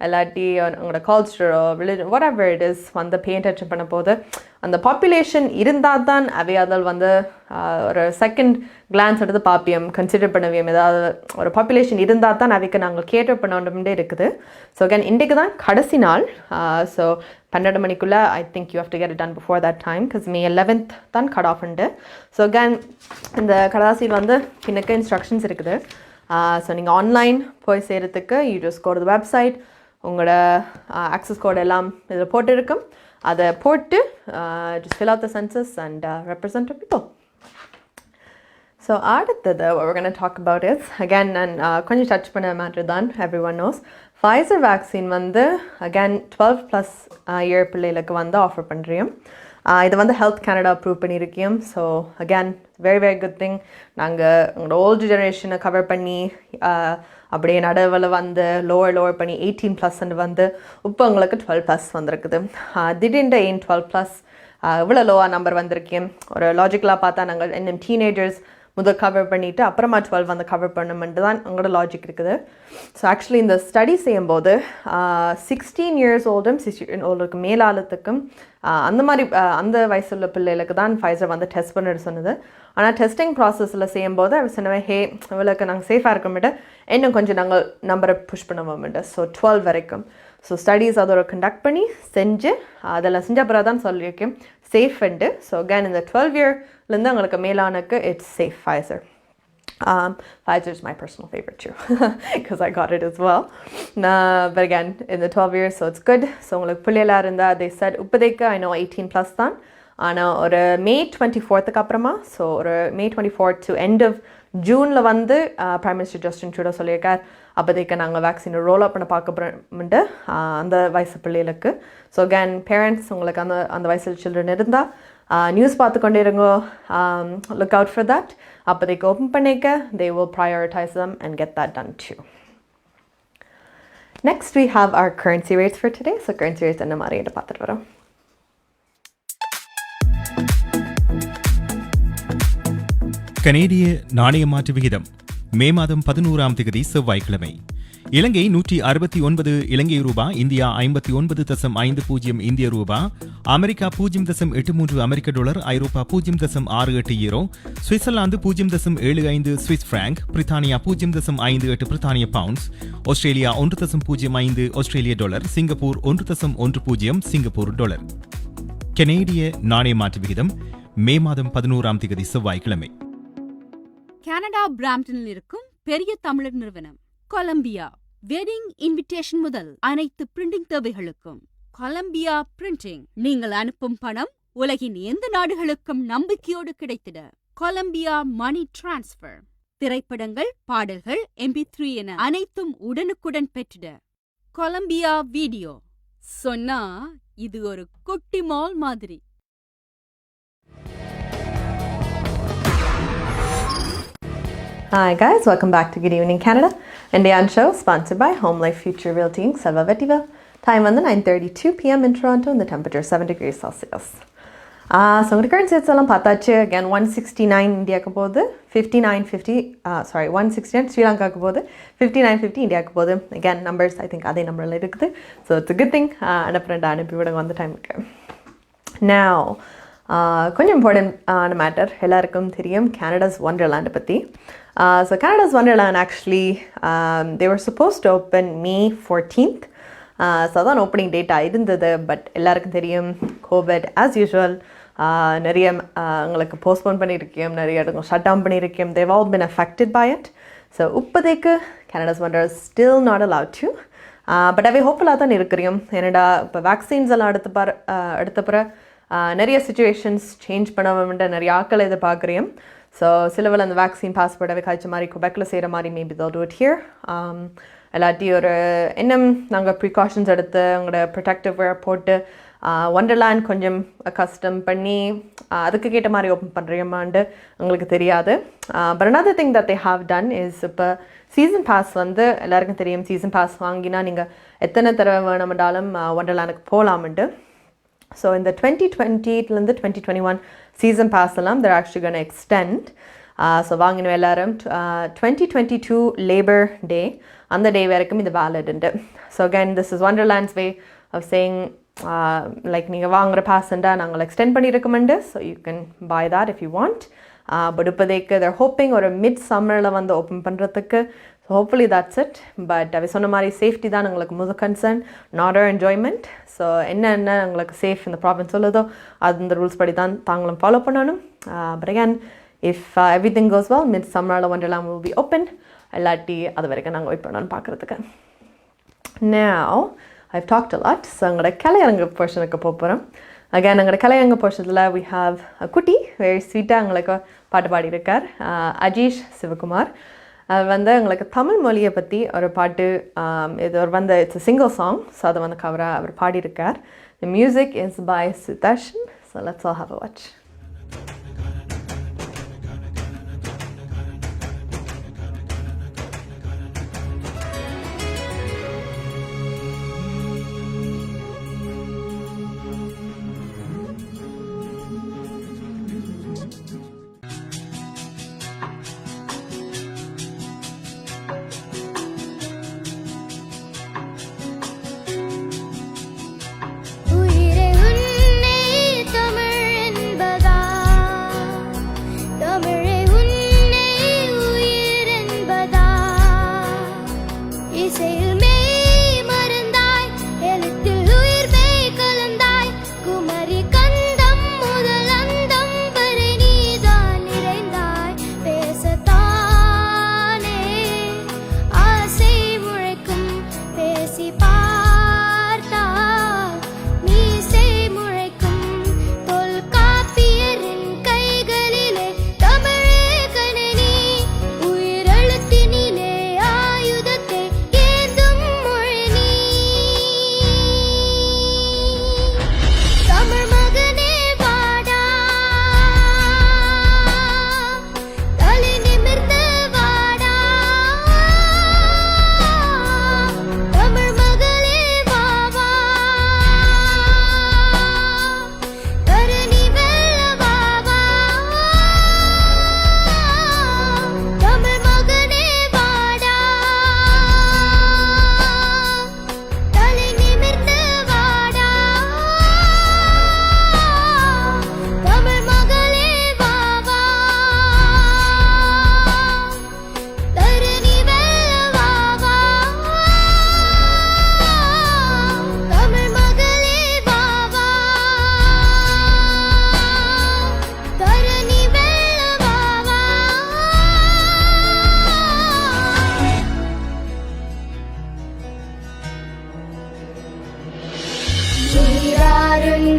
Speaker 1: இல்லாட்டி உங்களோட கல்ச்சரோ religion whatever it is வந்து பே அட்டென்ஷன் பண்ண போது அந்த பாப்புலேஷன் இருந்தால் தான் அவையாதல் வந்து ஒரு செகண்ட் கிளான்ஸ் எடுத்து பார்ப்பியம் கன்சிடர் பண்ணவியம் ஏதாவது ஒரு பாப்புலேஷன் இருந்தால் தான் அவைக்கு நாங்கள் கேட்டர் பண்ணோம்னே இருக்குது ஸோ அகேன் இன்றைக்கு தான் கடைசி நாள் ஸோ 12 மணிக்குள்ளே I think you have to get it done before that time because May 11th தான் கட் ஆஃப் உண்டு ஸோ அகேன் இந்த கடதாசியில் வந்து பின்னுக்கு இன்ஸ்ட்ரக்ஷன்ஸ் இருக்குது ஸோ நீங்கள் ஆன்லைன் போய் செய்கிறதுக்கு you just go to the website உங்களோட ஆக்சஸ் கோட் எல்லாம் இதில் போட்டிருக்கும் அதை போட்டு just fill out the census and represent the people. So அடுத்தது what we're going to talk about is again and கொஞ்சம் டச் பண்ண matter தான் everyone knows Pfizer vaccine வந்து again 12+ year பிள்ளைகளுக்கு வந்து ஆஃபர் பண்ணுறோம் இது வந்து ஹெல்த் கனடா அப்ரூவ் பண்ணியிருக்கோம் so again very very good thing நாங்கள் உங்களோட ஓல்டு ஜெனரேஷனை கவர் பண்ணி அப்படியே நடுவில் வந்து லோவர் பண்ணி 18+ வந்து இப்போ உங்களுக்கு 12+ வந்திருக்குது திடீர்னு ஏன் 12+ இவ்வளோ லோவாக நம்பர் வந்திருக்கேன் ஒரு லாஜிக்கலாக பார்த்தா நாங்கள் இன்னும் டீனேஜர்ஸ் முதல் கவர் பண்ணிவிட்டு அப்புறமா 12 வந்து கவர் பண்ணணுமென்று தான் உங்களோட லாஜிக் இருக்குது ஸோ ஆக்சுவலி இந்த ஸ்டடி செய்யும்போது 16 years ஓல்டும் 16 ஓல்டுக்கு மேலாளத்துக்கும் அந்த மாதிரி அந்த வயசுள்ள பிள்ளைகளுக்கு தான் ஃபைசர் வந்து டெஸ்ட் பண்ணிட்டு சொன்னது ஆனால் டெஸ்டிங் ப்ராசஸில் செய்யும்போது அவர் சொன்னவே ஹே இவளுக்கு நாங்கள் சேஃபாக இருக்கோம்ட்டு இன்னும் கொஞ்சம் நாங்கள் நம்பரை புஷ் பண்ணுவோம்ட்டு ஸோ 12 வரைக்கும் ஸோ ஸ்டடீஸ் அதோட கண்டக்ட் பண்ணி செஞ்சு அதெல்லாம் செஞ்ச அப்புறம் தான் சொல்லியிருக்கேன் சேஃப்ண்டு ஸோ அகேன் இந்த 12 yearலேருந்து உங்களுக்கு மேலானுக்கு it's safe Pfizer. Pfizer is my personal favorite too because I got it as well. But again, in the 12 years, so it's good. So உங்களுக்கு பிள்ளைகளா இருந்தா they said இப்போதைக்கு I know 18+ தான் ஆனால் ஒரு May 24th அப்புறமா ஸோ ஒரு May 24th to end of Juneல வந்து Prime Minister Justin Trudeau சொல்லியிருக்கார் அப்போதைக்கு நாங்கள் வேக்சினை ரோல் அப் பண்ண பார்க்கப்படும்ட்டு அந்த வயசு பிள்ளைகளுக்கு ஸோ அகேன் பேரண்ட்ஸ் உங்களுக்கு அந்த வயசில் சில்ட்ரன் இருந்தால் நியூஸ் பார்த்து கொண்டே இருங்கோ லுக் அவுட் ஃபார் தட் அப்போதைக்கு ஓப்பன் பண்ணிக்க they will prioritize them and get that done too. Next we have our currency rates for today. So currency rates என்ன மாதிரி என்று பார்த்துட்டு வரோம்.
Speaker 7: கனேடிய நாணய மாற்று விகிதம் மே மாதம் 11ஆம் தேதி செவ்வாய்க்கிழமை இலங்கை 169 இலங்கை ரூபா, இந்தியா 59.50 இந்திய ரூபா, அமெரிக்கா 0.83 அமெரிக்க டாலர், ஐரோப்பா 0.68 யூரோ, சுவிட்சர்லாந்து 0.75 சுவிஸ் பிராங்க், பிரித்தானியா 0.58 பிரித்தானிய பவுண்ட்ஸ், ஆஸ்திரேலியா 1.05 ஆஸ்திரேலிய டாலர், சிங்கப்பூர் 1.10 சிங்கப்பூர் டாலர். கனேடிய நாணய மாற்று விகிதம் மே மாதம் 11ஆம் தேதி செவ்வாய்க்கிழமை.
Speaker 8: கனடா பிராம்டனில் இருக்கும் பெரிய தமிழர் நிறுவனம் கொலம்பியா வெட்டிங் இன்விடேஷன் முதல் அனைத்து பிரிண்டிங் தேவைகளுக்கும் கொலம்பியா பிரிண்டிங். நீங்கள் அனுப்பும் பணம் உலகின் எந்த நாடுகளுக்கும் நம்பிக்கையோடு கிடைத்திட கொலம்பியா மணி டிரான்ஸ்பர். திரைப்படங்கள், பாடல்கள், MP3 என அனைத்தும் உடனுக்குடன் பெற்றிட கொலம்பியா வீடியோ. சொன்னா இது ஒரு குட்டி மால் மாதிரி.
Speaker 1: Hi guys, welcome back to Good Evening Canada. Indian show sponsored by Home Life Future Realty Inc. Salva Vettiva. Time on the 9:32 p.m. in Toronto and the temperature 7 degrees Celsius. So the current rates எல்லாம் பார்த்தாச்சு. Again 169 இந்தியாக்கு போகுது, 5950 169 ஸ்ரீலங்காக்கு போகுது, 5950 இந்தியாக்கு போகுது. Again numbers I think அதே நம்பர்ல இருக்குது. So it's a good thing. அனுப்பி விடுங்க அந்த டைமுக்கு. Now கொஞ்சம் இம்பார்ட்டன்ட் மேட்டர் எல்லாருக்கும் தெரியும் Canada's Wonderland பற்றி. So Canada's Wonderland actually they were supposed to open May 14th. So அதான் ஓப்பனிங் டேட்டாக இருந்தது. பட் எல்லாருக்கும் தெரியும் கோவிட் ஆஸ் யூஷுவல் நிறைய உங்களுக்கு போஸ்ட்போன் பண்ணியிருக்கோம், நிறைய இடங்கள் ஷட் டவுன் பண்ணியிருக்கோம். They all been affected by it. So இப்போதைக்கு Canada's Wonderland is still not allowed to. But அவை ஹோப்ஃபுல்லாக தான் இருக்கிறோம். ஏன்னா இப்போ வேக்சின்ஸ் எல்லாம் எடுத்தப்புற நிறைய சுச்சுவேஷன்ஸ் சேஞ்ச் பண்ண வேண்டிய நிறைய ஆட்கள் எதிர்பார்க்குறேன். ஸோ சிலவில் அந்த வேக்சின் பாஸ்போர்ட் காய்ச்ச மாதிரி குபெக்கில் செய்கிற மாதிரி maybe they'll do it here. எல்லாட்டி ஒரு இன்னும் நாங்கள் ப்ரிகாஷன்ஸ் எடுத்து அவங்களோட ப்ரொடெக்டிவ் வேர் போட்டு ஒண்டர்லேண்ட் கொஞ்சம் கஸ்டம் பண்ணி அதுக்கு கேட்ட மாதிரி ஓப்பன் பண்ணுறோமான்னு எங்களுக்கு தெரியாது. But another thing that they have done is இப்போ சீசன் பாஸ் வந்து எல்லாருக்கும் தெரியும். சீசன் பாஸ் வாங்கினா நீங்கள் எத்தனை தடவை வேணுமென்றாலும் ஒண்டர்லேண்டுக்கு போகலாம்ட்டு. So in the 2020 2021 season pass எல்லாம் they're actually going to extend. So வாங்கின எல்லாரும் 2022 Labor Day அந்த டே வரைக்கும் இது valid உண்டு. So again this is Wonderland's way of saying like நீங்கள் வாங்குற பாஸ்ண்டா நாங்கள் extend பண்ணியிருக்கோம்ண்டு. So you can buy that if you want. But இப்போதைக்கு they're hoping ஒரு மிட் சம்மரில் வந்து ஓப்பன் பண்ணுறதுக்கு. So hopefully that's it. But அவை சொன்ன மாதிரி சேஃப்டி தான் எங்களுக்கு முதல் concern, not our enjoyment. So என்ன எங்களுக்கு சேஃப் இந்த ப்ராவின்ஸ் சொல்லுதோ அது இந்த ரூல்ஸ் படி தான் தாங்களும் ஃபாலோ பண்ணணும். But again if everything goes well mid summerல Wonderland will be open. இல்லாட்டி அது வரைக்கும் நாங்கள் வெயிட் பண்ணணும்னு பார்க்குறதுக்கு. Now I've talked a lot. So எங்களோட கலையரங்க போர்ஷனுக்கு போகிறோம். அகேன் எங்களோட கலையரங்க போர்ஷனில் we have a குட்டி வெரி ஸ்வீட்டாக எங்களுக்கு பாட்டு பாடியிருக்கார் அஜீஷ் சிவகுமார். அது வந்து எங்களுக்கு தமிழ் மொழியை பற்றி ஒரு பாட்டு, இது ஒரு வந்து it's a single song. So அதை வந்து கவராக அவர் பாடியிருக்கார். The music is by Sudarshan. So let's all have a watch.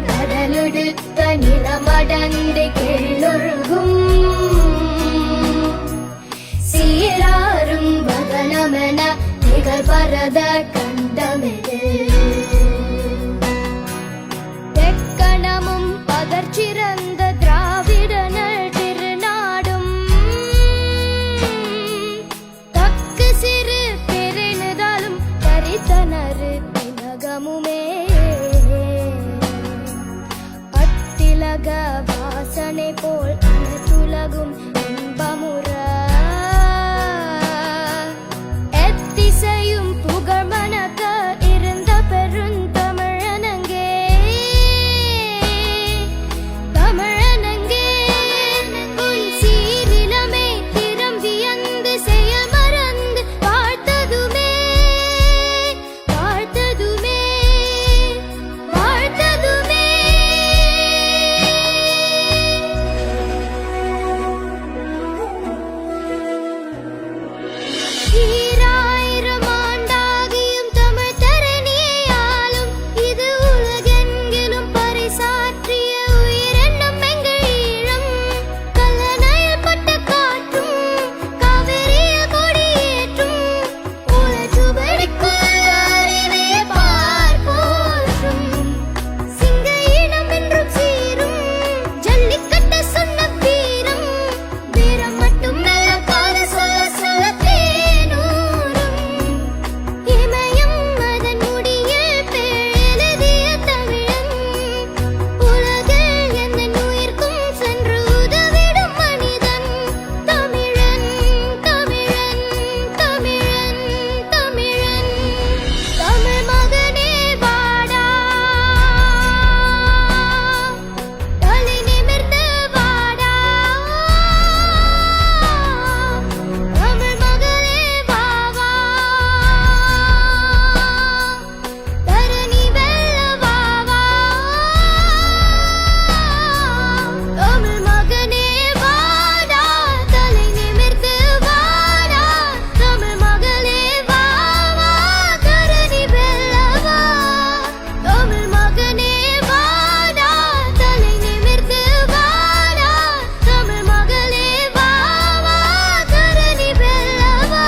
Speaker 9: கடலெடுத்த நிலமடந்தை கெள்ளொழுகும் சீராரும் பகலமென நிகழ்பரத கண்டமெது மலர் சிறந்த திராவிடனல் திருநாடும் தக்கு சிறு பெருநிதாலும் கரித்தனரு திலகமுமே அத்திலக வாசனை போல் அனைத்துலகும் இன்பமுற எத்திசையும் புகழ் மணக்க இருந்த பெருந்தமிழனங்கே தமிழனங்கே உன் சீரிலமே திரும்பி அந்த செயல் மறந்து வாழ்த்ததுமே வாழ்த்ததுமே வாழ்த்ததுமே ஈராயிரம் ஆண்டாகியும் தமிழ் தரணியாலும் இது உலகெங்கிலும் பறைசாற்றிய உயிரென்னும் எங்கள் ஈழம் கல்லணையில் பட்ட காற்றும் காவிரியில் கொடியேற்றும் உலச்சுவடிக்குள் அறிவே பார்ப்போற்றும் சிங்க இனம் என்றும் சீரும் ஜல்லிக்கட்ட சொன்ன வீரம் வீரம் மட்டும் நல்ல கால சொல்ல சொல்ல தேனூரும் இமயம் அதன் முடியில் பேழெழுதிய தமிழன் உலகில் எந்த உயிர்க்கும் சென்று உதவிடும் மனிதன் தமிழன் தமிழன் தமிழன் தமிழன் தமிழ் மகனே வாடா தலை நிமிர்ந்து வாடா தமிழ் மகளே வா வா தரணி வெல்ல வா வா தமிழ் மகனே வாடா தலை நிமிர்ந்து வாடா தமிழ் மகளே வா வா தரணி வெல்ல வா தமிழ் மகனே வாடா தலை நிமிர்ந்து வாடா தமிழ் மகளே வா வா தரணி வெல்ல வா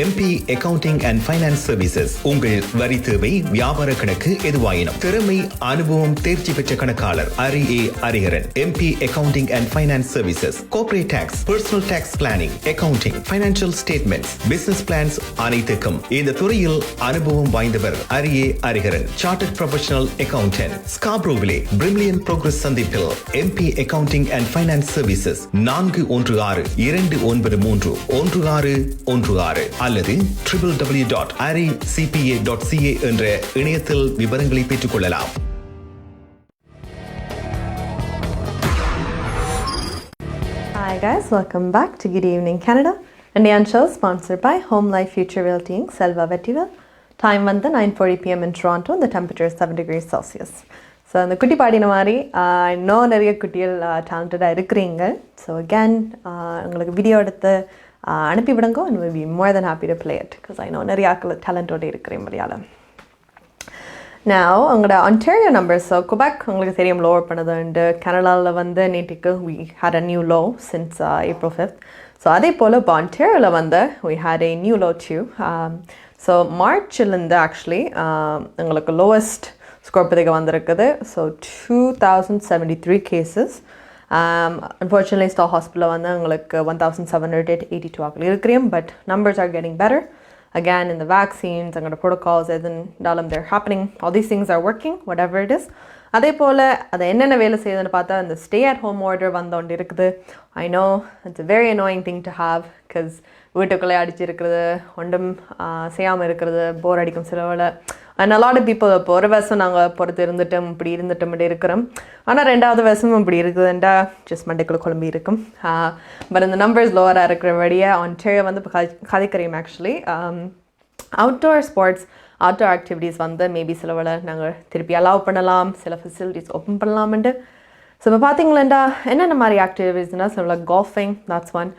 Speaker 10: MP accounting and finance services உங்கள் வரி தேவை வியாபார கணக்கு எதுவாயினும் திறமை அனுபவம் தேர்ச்சி பெற்ற கணக்காளர் Ari Arikaran MP accounting and finance services corporate tax personal tax planning accounting financial statements business plans அனைத்துக்கும் இந்த துறையில் அனுபவம் வாய்ந்தவர் Ari Arikaran chartered professional accountant ஸ்காப்ரோவிலே பிரிமிலியன் ப்ரோக்ரஸ் சந்திப்பில் MP accounting and finance services 416-293-1616 அல்லது www.aricpa.ca என்ற இணையத்தில் விவரங்களை பெற்றுக் கொள்ளலாம்.
Speaker 1: Hi guys, welcome back to Good Evening Canada. Indian show sponsored by Home Life Future Realty Inc. Selva Vettival. Time வந்து 9:40 p.m. in Toronto and the temperature is 7 degrees Celsius. So அந்த குட்டி பாடின மாதிரி இன்னும் நிறைய குட்டிகள் டேலண்டடாக இருக்கிறீங்க. ஸோ அகேன் உங்களுக்கு வீடியோ எடுத்து அனுப்பி விடுங்க and we'll be more than happy to play it because I know நிறைய டேலண்டோடு இருக்கிறேன் மலையாளம். Now உங்களோட Ontario numbers, so Quebec உங்களுக்கு தெரியும் lower பண்ணது and கனடாவில் வந்து நேற்றுக்கு we had a new low since April 5th. So அதே போல் இப்போ Ontarioவில் வந்து we had a new low too. So மார்ச்லேருந்து ஆக்சுவலி உங்களுக்கு lowest ஸ்கோர் பதிக வந்திருக்குது. So 2073 cases. Unfortunately, Star Hospital வந்து உங்களுக்கு 1782 ஆகல இருக்கிறேன். But numbers are getting better. Again, in the vaccines, the protocols, they're happening. All these things are working, whatever it is. அதே போல் அது என்னென்ன வேலை செய்யுதுன்னு பார்த்தா இந்த ஸ்டே அட் ஹோம் ஆர்டர் வந்தோண்டு இருக்குது. I know it's a very annoying thing to have because வீட்டுக்குள்ளே அடிச்சிருக்கிறது ஒன்றும் செய்யாமல் இருக்கிறது போர் அடிக்கும் சிலவில். And a lot of people இப்போ ஒரு வருஷம் நாங்கள் பொறுத்து இருந்துட்டோம் இப்படி இருக்கிறோம். ஆனால் ரெண்டாவது வருஷமும் இப்படி இருக்குதுண்டா ஜஸ்ட் மண்டைக்குள்ள குழம்பி இருக்கும். பட் இந்த நம்பர்ஸ் லோவராக இருக்கிறபடியே Ontario வந்து இப்போ கதைக்கரையும் actually outdoor sports outdoor activities வந்து மேபி சிலவில் நாங்கள் திருப்பி அலோவ் பண்ணலாம், சில ஃபெசிலிட்டிஸ் ஓப்பன் பண்ணலாம்ட்டு. ஸோ இப்போ பார்த்தீங்களா என்னென்ன மாதிரி ஆக்டிவிட்டீஸ்னால் சில கால்ஃபிங், that's one.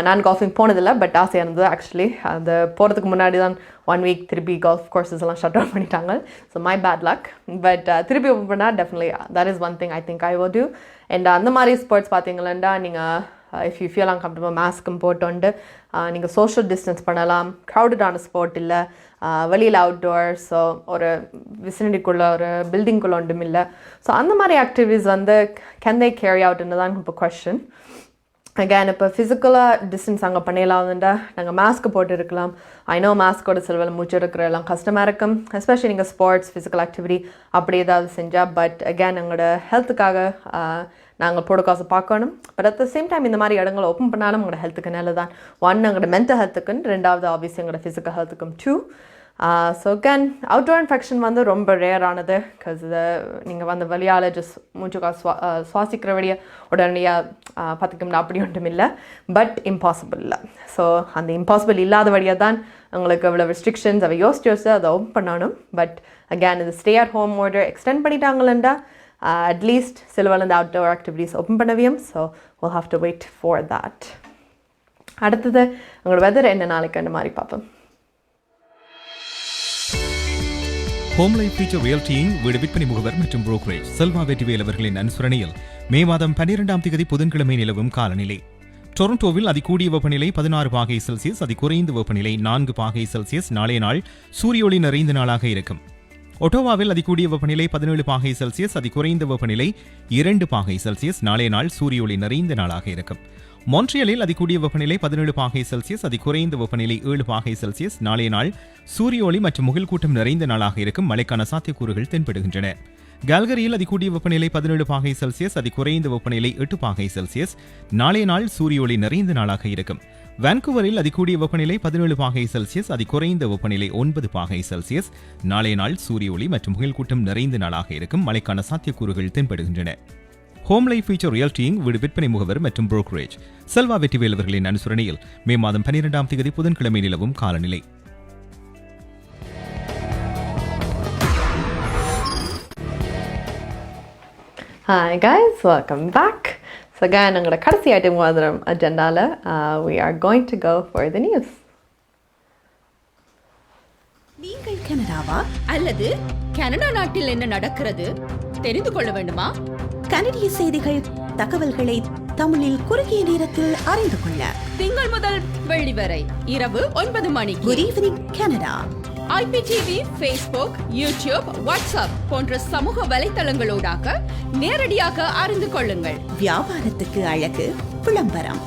Speaker 1: நான் கால்ஃபிங் போனதில்லை, பட் ஆசையாக இருந்தது ஆக்சுவலி. அது போகிறதுக்கு முன்னாடி தான் 1 week திருப்பி கால்ஃப் கோர்சஸ் எல்லாம் ஷட் டவுன் பண்ணிட்டாங்க. So my bad luck. But திருப்பி ஓப்பன் பண்ணால் definitely that is one thing I think I will do. And அந்த மாதிரி ஸ்போர்ட்ஸ் பார்த்தீங்களா நீங்கள் இஃப் யூ ஃபீல் அன்கம்ஃபர்டபுள் மாஸ்க்கும் போட்டு நீங்கள் சோஷியல் டிஸ்டன்ஸ் பண்ணலாம். க்ரௌடடான ஸ்பாட் இல்லை, வெளியில் அவுட்டோர், ஸோ ஒரு விசினிட்டிக்குள்ளே ஒரு பில்டிங்குள்ளே ஒன்றும் இல்லை. ஸோ அந்த மாதிரி ஆக்டிவிட்டீஸ் வந்து கேன் தே கேரி அவுட்னு தான் இப்போ கொஸ்டின். அகேன் இப்போ ஃபிசிக்கலாக டிஸ்டன்ஸ் அங்கே பண்ணிடலாம்னுட்டா நாங்கள் மாஸ்க்கு போட்டு இருக்கலாம். ஐநோ மாஸ்க்கோட சிலவில் மூச்சு எடுக்கிற எல்லாம் கஷ்டமாக இருக்கும், எஸ்பெஷலி நீங்கள் ஸ்போர்ட்ஸ் ஃபிசிக்கல் ஆக்டிவிட்டி அப்படி ஏதாவது செஞ்சால். பட் அகேன் எங்களோட ஹெல்த்துக்காக நாங்கள் ப்ரோட்டோகால்ஸை பார்க்கணும். But at the same time இந்த மாதிரி இடங்களை ஓப்பன் பண்ணாலும் உங்களோட ஹெல்த்துக்கு நல்லதான். ஒன் எங்களோட மென்டல் ஹெல்த்துக்குன்னு, ரெண்டாவது ஆப்வியஸ்லி எங்களோட ஃபிசிக்கல் ஹெல்த்துக்கும் 2. ஸோ கேன் அவுட்டோர் இன்ஃபெக்ஷன் வந்து ரொம்ப ரேரானது. பிகாஸ் இதை நீங்கள் வந்து வழியால் ஜஸ்ட் மூச்சுக்கா சுவாசிக்கிற வழியை உடனடியாக பார்த்துக்கணும் அப்படி ஒன்றும் இல்லை. பட் இம்பாசிபிள் இல்லை. ஸோ அந்த இம்பாசிபிள் இல்லாத வழியாக தான் உங்களுக்கு அவ்வளோ ரெஸ்ட்ரிக்ஷன்ஸ் அவை யோசிச்சு அதை ஓப்பன் பண்ணணும். பட் அகேன் இது stay at home order extend பண்ணிட்டாங்களா அட்லீஸ்ட் சிலவல் இந்த அவுட்டோர் ஆக்டிவிட்டீஸ் ஓப்பன் பண்ணவையும். So we'll have to wait for that. அடுத்தது உங்களோட வெதர் என்ன நாளைக்கு அந்த மாதிரி பார்ப்போம்.
Speaker 7: ஹோம் லைஃப் ஃபியூச்சர் ரியல்டியின் வீடு விற்பனை முகவர் மற்றும் புரோக்கரேஜ் செல்வா வெற்றிவேல் அவர்களின் அனுசரணையில் மே மாதம் 12ஆம் தேதி புதன்கிழமை நிலவும் காலநிலை. டொரண்டோவில் அதிகூடிய வெப்பநிலை 16 பாகை செல்சியஸ், அதிகுறைந்த வெப்பநிலை 4 பாகை செல்சியஸ் நாளைய நாள் சூரியொளி நிறைந்த நாளாக இருக்கும். ஒட்டோவாவில் அதிகூடிய வெப்பநிலை 17 பாகை செல்சியஸ், அதிகுறைந்த வெப்பநிலை 2 பாகை செல்சியஸ் நாளைய நாள் சூரியொளி நிறைந்த நாளாக இருக்கும். மான்ட்ரியலில் அதிகூடிய வெப்பநிலை 17 பாகை செல்சியஸ், அதிகுறைந்த வெப்பநிலை 7 பாகை செல்சியஸ் நாளைய நாள் சூரியொளி மற்றும் முகில் கூட்டம் நிறைந்த நாளாக இருக்கும். மழைக்கான சாத்தியக்கூறுகள் தென்படுகின்றன. கால்கரியில் அதிகூடிய வெப்பநிலை 17 பாகை செல்சியஸ், அதிகுறைந்த வெப்பநிலை 8 பாகை செல்சியஸ் நாளைய நாள் சூரியொளி நிறைந்த நாளாக இருக்கும். வான்கூவரில் அதிகூடிய வெப்பநிலை 17 பாகை செல்சியஸ், அதிகுறைந்த வெப்பநிலை 9 பாகை செல்சியஸ் நாளைய நாள் சூரியொளி மற்றும் முகில் கூட்டம் நிறைந்த நாளாக இருக்கும். மழைக்கான சாத்தியக்கூறுகள் தென்படுகின்றன. ஹோம் லைஃப் ஃபியூச்சர் ரியல்டியின் வீடு விற்பனை முகவர் மற்றும் புரோக்கரேஜ் செல்வா வெற்றிவேல் அவர்களின் அனுசரணையில் மே மாதம் 12ஆம் தேதி புதன்கிழமை நிலவும் காலநிலை.
Speaker 1: Hi guys, welcome back. So again, எங்களோட கடைசி item வாதரம் அஜெண்டால we are going to go for the news.
Speaker 8: நீங்கள் கனடாவா அல்லது கனடா நாட்டில் என்ன நடக்கிறது தெரிந்து கொள்ள வேண்டுமா?
Speaker 11: கனடிய செய்திகள், தகவல்களை தமிழில் குறுகிய நேரத்தில் அறிந்து கொள்ள
Speaker 8: திங்கள் முதல் வெள்ளி வரை இரவு 9 மணிக்கு
Speaker 11: good evening Canada
Speaker 8: IPTV, Facebook, YouTube, WhatsApp போன்ற சமூக வலைத்தளங்களோடாக நேரடியாக அறிந்து கொள்ளுங்கள்.
Speaker 11: வியாபாரத்துக்கு அழகு விளம்பரம்.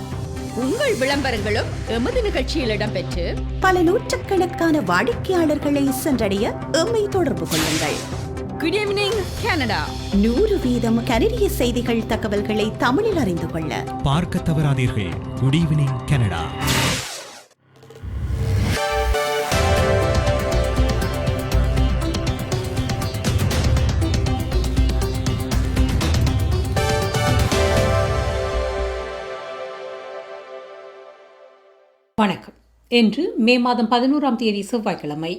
Speaker 8: உங்கள் விளம்பரங்களும் எமது நிகழ்ச்சியில் இடம்பெற்று
Speaker 11: பல நூற்றுக்கணக்கான வாடிக்கையாளர்களை சென்றடைய எம்மை தொடர்பு கொள்ளுங்கள்.
Speaker 8: Good evening Canada.
Speaker 11: 100% கனடிய செய்திகள், தகவல்களை தமிழில் அறிந்து கொள்ள
Speaker 7: பார்க்க தவறாதீர்கள். Good evening Canada.
Speaker 12: வணக்கம். இன்று மே மாதம் 11ஆம் தேதி செவ்வாய்க்கிழமை.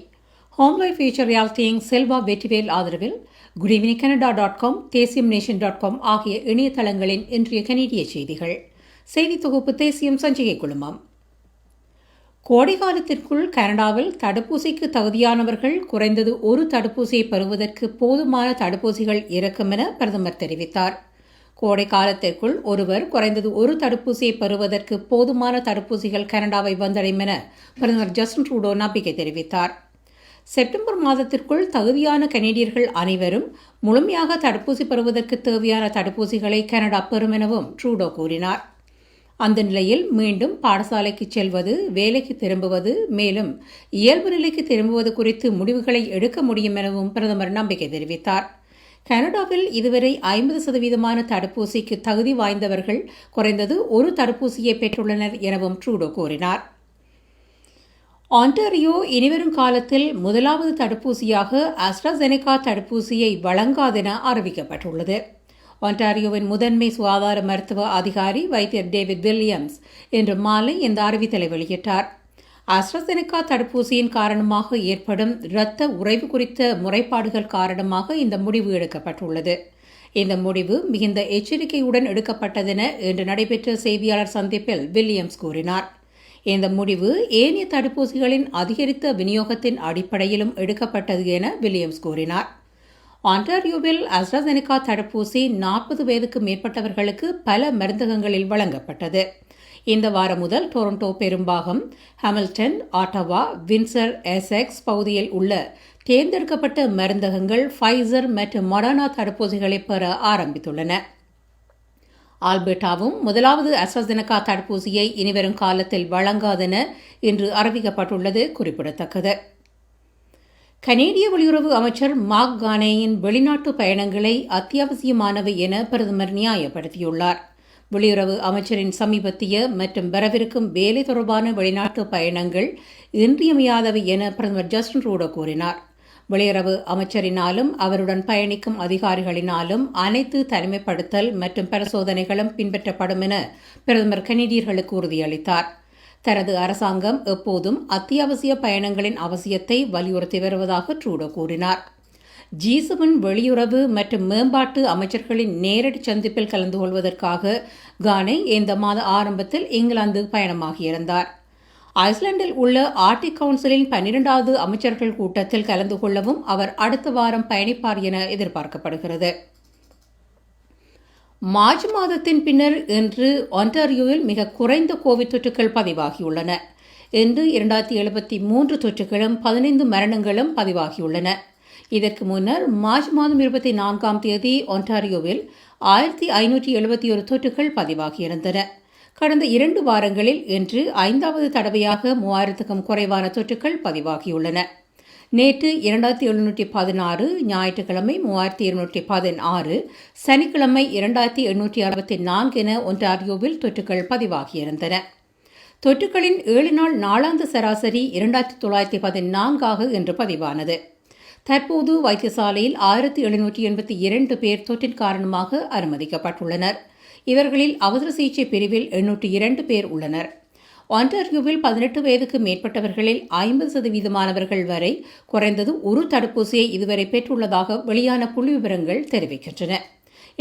Speaker 12: ஹோம் லைஃப் ஃபியூச்சர் ரியாலிட்டியின் செல்வா வெற்றிவேல் ஆதரவில் goodevningcanada.com, தேசியம்நேஷன்.com ஆகிய இணையதளங்களின் இன்றைய கனடிய செய்திகள். செய்தி தொகுப்பு தேசியம் சஞ்சிகை குழுமம். கோடை காலத்திற்குள் கனடாவில் தடுப்பூசிக்கு தகுதியானவர்கள் குறைந்தது ஒரு தடுப்பூசியை பெறுவதற்கு போதுமான தடுப்பூசிகள் இருக்கும் என பிரதமர் தெரிவித்தார். கோடை காலத்திற்குள் ஒருவர் குறைந்தது ஒரு தடுப்பூசியை பெறுவதற்கு போதுமான தடுப்பூசிகள் கனடாவை வந்தடையும் என பிரதமர் ஜஸ்டின் ட்ரூடோ நம்பிக்கை தெரிவித்தார். செப்டம்பர் மாதத்திற்குள் தகுதியான கனேடியர்கள் அனைவரும் முழுமையாக தடுப்பூசி பெறுவதற்கு தேவையான தடுப்பூசிகளை கனடா பெறும் எனவும் ட்ரூடோ கூறினார். அந்த நிலையில் மீண்டும் பாடசாலைக்கு செல்வது, வேலைக்கு திரும்புவது, மேலும் இயல்பு நிலைக்கு திரும்புவது குறித்து முடிவுகளை எடுக்க முடியும் எனவும் பிரதமர் நம்பிக்கை தெரிவித்தார். கனடாவில் இதுவரை 50% தடுப்பூசிக்கு தகுதி வாய்ந்தவர்கள் குறைந்தது ஒரு தடுப்பூசியை பெற்றுள்ளனர் எனவும் ட்ரூடோ கூறினார். ஆன்டாரியோ இனிவரும் காலத்தில் முதலாவது தடுப்பூசியாக AstraZeneca தடுப்பூசியை வழங்காதென அறிவிக்கப்பட்டுள்ளது. ஆன்டாரியோவின் முதன்மை சுகாதார மருத்துவ அதிகாரி வைத்தியர் டேவிட் வில்லியம்ஸ் இன்று மாலை இந்த அறிவித்தலை வெளியிட்டார். AstraZeneca தடுப்பூசியின் காரணமாக ஏற்படும் இரத்த உறைவு குறித்த முறைப்பாடுகள் காரணமாக இந்த முடிவு எடுக்கப்பட்டுள்ளது. இந்த முடிவு மிகுந்த எச்சரிக்கையுடன் எடுக்கப்பட்டதென இன்று நடைபெற்ற செய்தியாளர் சந்திப்பில் வில்லியம்ஸ் கூறினார். இந்த முடிவு ஏனைய தடுப்பூசிகளின் அதிகரித்த விநியோகத்தின் அடிப்படையிலும் எடுக்கப்பட்டது என வில்லியம்ஸ் கூறினார். ஆன்டாரியோவில் AstraZeneca தடுப்பூசி 40 வயதுக்கு மேற்பட்டவர்களுக்கு பல மருந்தகங்களில் வழங்கப்பட்டது. இந்த வாரம் முதல் டொரண்டோ பெரும்பாகம், ஹாமில்டன், ஆட்டவா, வின்சர், எசெக்ஸ் பகுதியில் உள்ள தேர்ந்தெடுக்கப்பட்ட மருந்தகங்கள் ஃபைசர் மற்றும் மொடர்னா தடுப்பூசிகளை பெற ஆரம்பித்துள்ளன. ஆல்பர்டாவும் முதலாவது AstraZeneca தடுப்பூசியை இனிவரும் காலத்தில் வழங்காதென இன்று அறிவிக்கப்பட்டுள்ளது குறிப்பிடத்தக்கது. கனேடிய வெளியுறவு அமைச்சர் மார்க் கானேயின் வெளிநாட்டு பயணங்களை அத்தியாவசியமானவை என பிரதமர் நியாயப்படுத்தியுள்ளார். வெளியுறவு அமைச்சரின் சமீபத்திய மற்றும் வரவிருக்கும் வேலை தொடர்பான வெளிநாட்டு பயணங்கள் இன்றியமையாதவை என பிரதமர் ஜஸ்டின் ட்ரூடோ கூறினார். வெளியுறவு அமைச்சரினாலும் அவருடன் பயணிக்கும் அதிகாரிகளினாலும் அனைத்து தனிமைப்படுத்தல் மற்றும் பரிசோதனைகளும் பின்பற்றப்படும் என பிரதமர் கனேடியர்களுக்கு உறுதியளித்தார். தனது அரசாங்கம் எப்போதும் அத்தியாவசிய பயணங்களின் அவசியத்தை வலியுறுத்தி வருவதாக ட்ரூடோ கூறினார். G7 வெளியுறவு மற்றும் மேம்பாட்டு அமைச்சர்களின் நேரடி சந்திப்பில் கலந்து கொள்வதற்காக கானே இந்த மாத ஆரம்பத்தில் இங்கிலாந்து பயணமாகியிருந்தார். ஐஸ்லாந்தில் உள்ள ஆர்டிக் கவுன்சிலின் 12வது அமைச்சர்கள் கூட்டத்தில் கலந்து கொள்ளவும் அவர் அடுத்த வாரம் பயணிப்பார் என எதிர்பார்க்கப்படுகிறது. மார்ச் மாதத்தின் பின்னர் இன்று ஒன்டாரியோவில் மிக குறைந்த கோவிட் தொற்றுகள் பதிவாகியுள்ளன. இன்று 2073 தொற்றுகளும் 15 மரணங்களும் பதிவாகியுள்ளன. இதற்கு முன்னர் மார்ச் மாதம் 24ஆம் தேதி ஒன்டாரியோவில் 1571 தொற்றுகள் பதிவாகியிருந்தன. கடந்த 2 வாரங்களில் இன்று 5வது தடவையாக 3000க்கும் குறைவான தொற்றுகள் பதிவாகியுள்ளன. நேற்று 2716, ஞாயிற்றுக்கிழமை 3216, சனிக்கிழமை 2864 என ஒன்டாரியோவில் தொற்றுகள் பதிவாகியிருந்தன. தொற்றுகளின் 7 நாள் நாளாந்த சராசரி 2914 என்று பதிவானது. தற்போது வைத்தியசாலையில் 1782 பேர் தொற்றின் காரணமாக அனுமதிக்கப்பட்டுள்ளனர். இவர்களில் அவசர சிகிச்சை பிரிவில் 802 பேர் உள்ளனர். ஒன்டாரியோவில் 18 வயதுக்கு மேற்பட்டவர்களில் 50% வரை குறைந்தது ஒரு தடுப்பூசியை இதுவரை பெற்றுள்ளதாக வெளியான புள்ளிவிவரங்கள் தெரிவிக்கின்றன.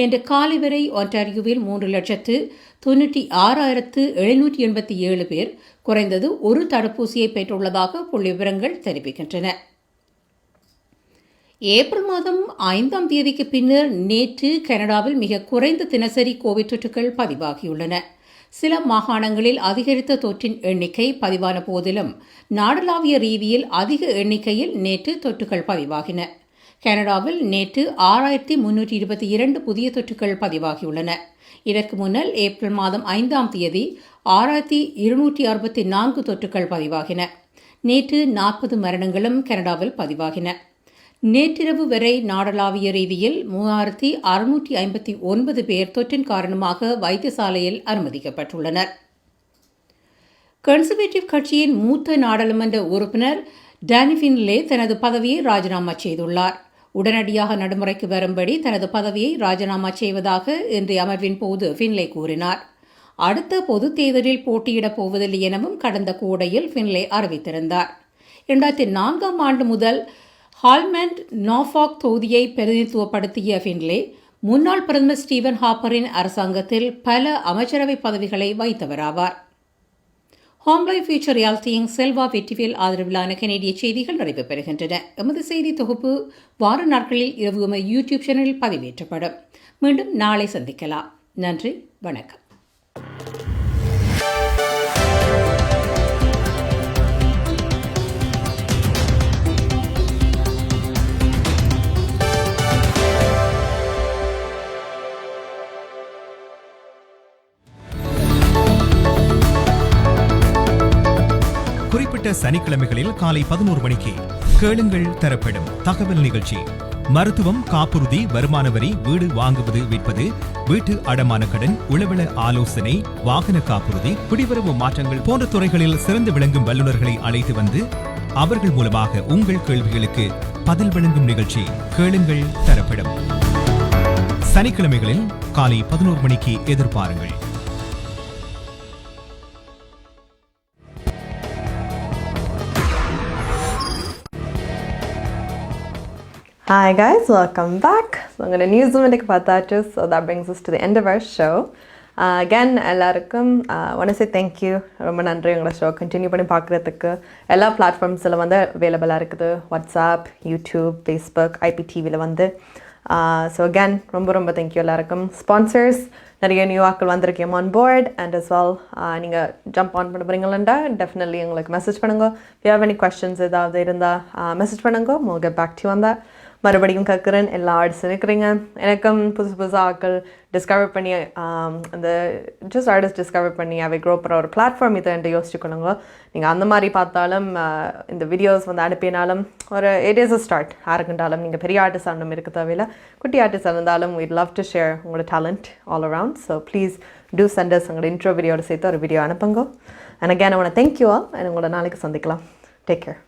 Speaker 12: இன்று காலை வரை ஒன்டாரியோவில் 3,96,787 பேர் குறைந்தது ஒரு தடுப்பூசியை பெற்றுள்ளதாக புள்ளிவிவரங்கள் தெரிவிக்கின்றன. ஏப்ரல் மாதம் 5ஆம் தேதிக்கு பின்னர் நேற்று கனடாவில் மிக குறைந்த தினசரி கோவிட் தொற்றுகள் பதிவாகியுள்ளன. சில மாகாணங்களில் அதிகரித்த தொற்றின் எண்ணிக்கை பதிவான போதிலும் நாடளாவிய ரீதியில் அதிக எண்ணிக்கையில் நேற்று தொற்றுகள் பதிவாகின. கனடாவில் நேற்று 6322 புதிய தொற்றுகள் பதிவாகியுள்ளன. இதற்கு முன்னர் ஏப்ரல் மாதம் 5ஆம் தேதி 6264 தொற்றுகள் பதிவாகின. நேற்று 40 மரணங்களும் கனடாவில் பதிவாகின. நேற்றிரவு வரை நாடளாவிய ரீதியில் 3659 பேர் தொற்றின் காரணமாக வைத்தியசாலையில் அனுமதிக்கப்பட்டுள்ளனர். கன்சர்வேட்டிவ் கட்சியின் மூத்த நாடாளுமன்ற உறுப்பினர் டானி ஃபின்லே தனது பதவியை ராஜினாமா செய்துள்ளார். உடனடியாக நடைமுறைக்கு வரும்படி தனது பதவியை ராஜினாமா செய்வதாக இன்றைய அமர்வின் போது ஃபின்லே கூறினார். அடுத்த பொதுத் தேர்தலில் போட்டியிடப் போவதில்லை எனவும் கடந்த கோடையில் ஃபின்லே அறிவித்திருந்தார். 2004ஆம் ஆண்டு முதல் ஹால்மண்ட் நார்ஃபாக் தொகுதியை பிரதிநிதித்துவப்படுத்திய ஃபின்லே முன்னாள் பிரதமர் ஸ்டீவன் ஹாப்பரின் அரசாங்கத்தில் பல அமைச்சரவை பதவிகளை வகித்தவராவார். ஹோம் லைஃப் ஃபியூச்சர் ரியாலிட்டியின் செல்வா வெற்றிவேல் ஆதரவிலான கனேடிய செய்திகள் நடைபெறுகின்றன. எமது செய்தி தொகுப்பு வார நாட்களில் இரவு யூடியூப் சேனலில் பதிவேற்றப்படும். மீண்டும் நாளை சந்திக்கலாம். நன்றி, வணக்கம்.
Speaker 7: குறிப்பிட்ட சனிக்கிழமைகளில் காலை 11 மணிக்கு கேளுங்கள் தரப்படும் தகவல் நிகழ்ச்சி. மருத்துவம், காப்புறுதி, வருமான வரி, வீடு வாங்குவது விற்பது, வீட்டு அடமான கடன், உளவள ஆலோசனை, வாகன காப்புறுதி, குடிவரவு மாற்றங்கள் போன்ற துறைகளில் சிறந்து விளங்கும் வல்லுநர்களை அழைத்து வந்து அவர்கள் மூலமாக உங்கள் கேள்விகளுக்கு பதில் வழங்கும் நிகழ்ச்சி கேளுங்கள் தரப்படும். சனிக்கிழமைகளில் காலை 11 மணிக்கு எதிர்பாருங்கள்.
Speaker 1: Hi guys, welcome back. So I'm going to news so that brings us to the end of our show. Again எல்லாருக்கும் ஒன் சே தேங்க்யூ, ரொம்ப நன்றி உங்களை ஷோ கண்டினியூ பண்ணி பார்க்குறதுக்கு. எல்லா பிளாட்ஃபார்ம்ஸில் வந்து அவைலபிளாக இருக்குது, வாட்ஸ்அப், யூடியூப், ஃபேஸ்புக், ஐபிடிவியில் வந்து. ஸோ அகேன் ரொம்ப ரொம்ப தேங்க்யூ எல்லாருக்கும். ஸ்பான்சர்ஸ் நிறைய நியூ ஆக்கள் வந்திருக்கேன் on board and as well. நீங்கள் ஜம்ப் ஆன் பண்ண போகிறீங்களா டெஃபினெட்லி எங்களுக்கு மெசேஜ் பண்ணுங்க. if you have any questions ஏதாவது இருந்தால் மெசேஜ் பண்ணுங்க. we'll get back to you on that. மறுபடியும் கேட்குறேன், எல்லா ஆர்ட்ஸ் இருக்கிறீங்க. எனக்கும் புதுசு ஆக்கள் டிஸ்கவர் பண்ணி அந்த ஜஸ்ட் ஆர்டிஸ்ட் டிஸ்கவர் பண்ணி அவை க்ரோ பண்ணுற ஒரு பிளாட்ஃபார்ம் இதை யோசிச்சுக்கணுங்க. நீங்கள் அந்த மாதிரி பார்த்தாலும் இந்த வீடியோஸ் வந்து அனுப்பினாலும் ஒரு இட் இஸ் அ ஸ்டார்ட். யாருக்குண்டாலும் நீங்கள் பெரிய ஆர்டிஸ்ட் ஆனும் இருக்க தேவையில்லை, குட்டி ஆர்டிஸ்ட் இருந்தாலும் we'd love to share உங்களோட talent all around. So please do send us உங்களோட இன்ட்ரோ வீடியோட சேர்த்து ஒரு வீடியோ அனுப்புங்க. And again I want to thank you all and உங்களோட நாளைக்கு சந்திக்கலாம். Take care.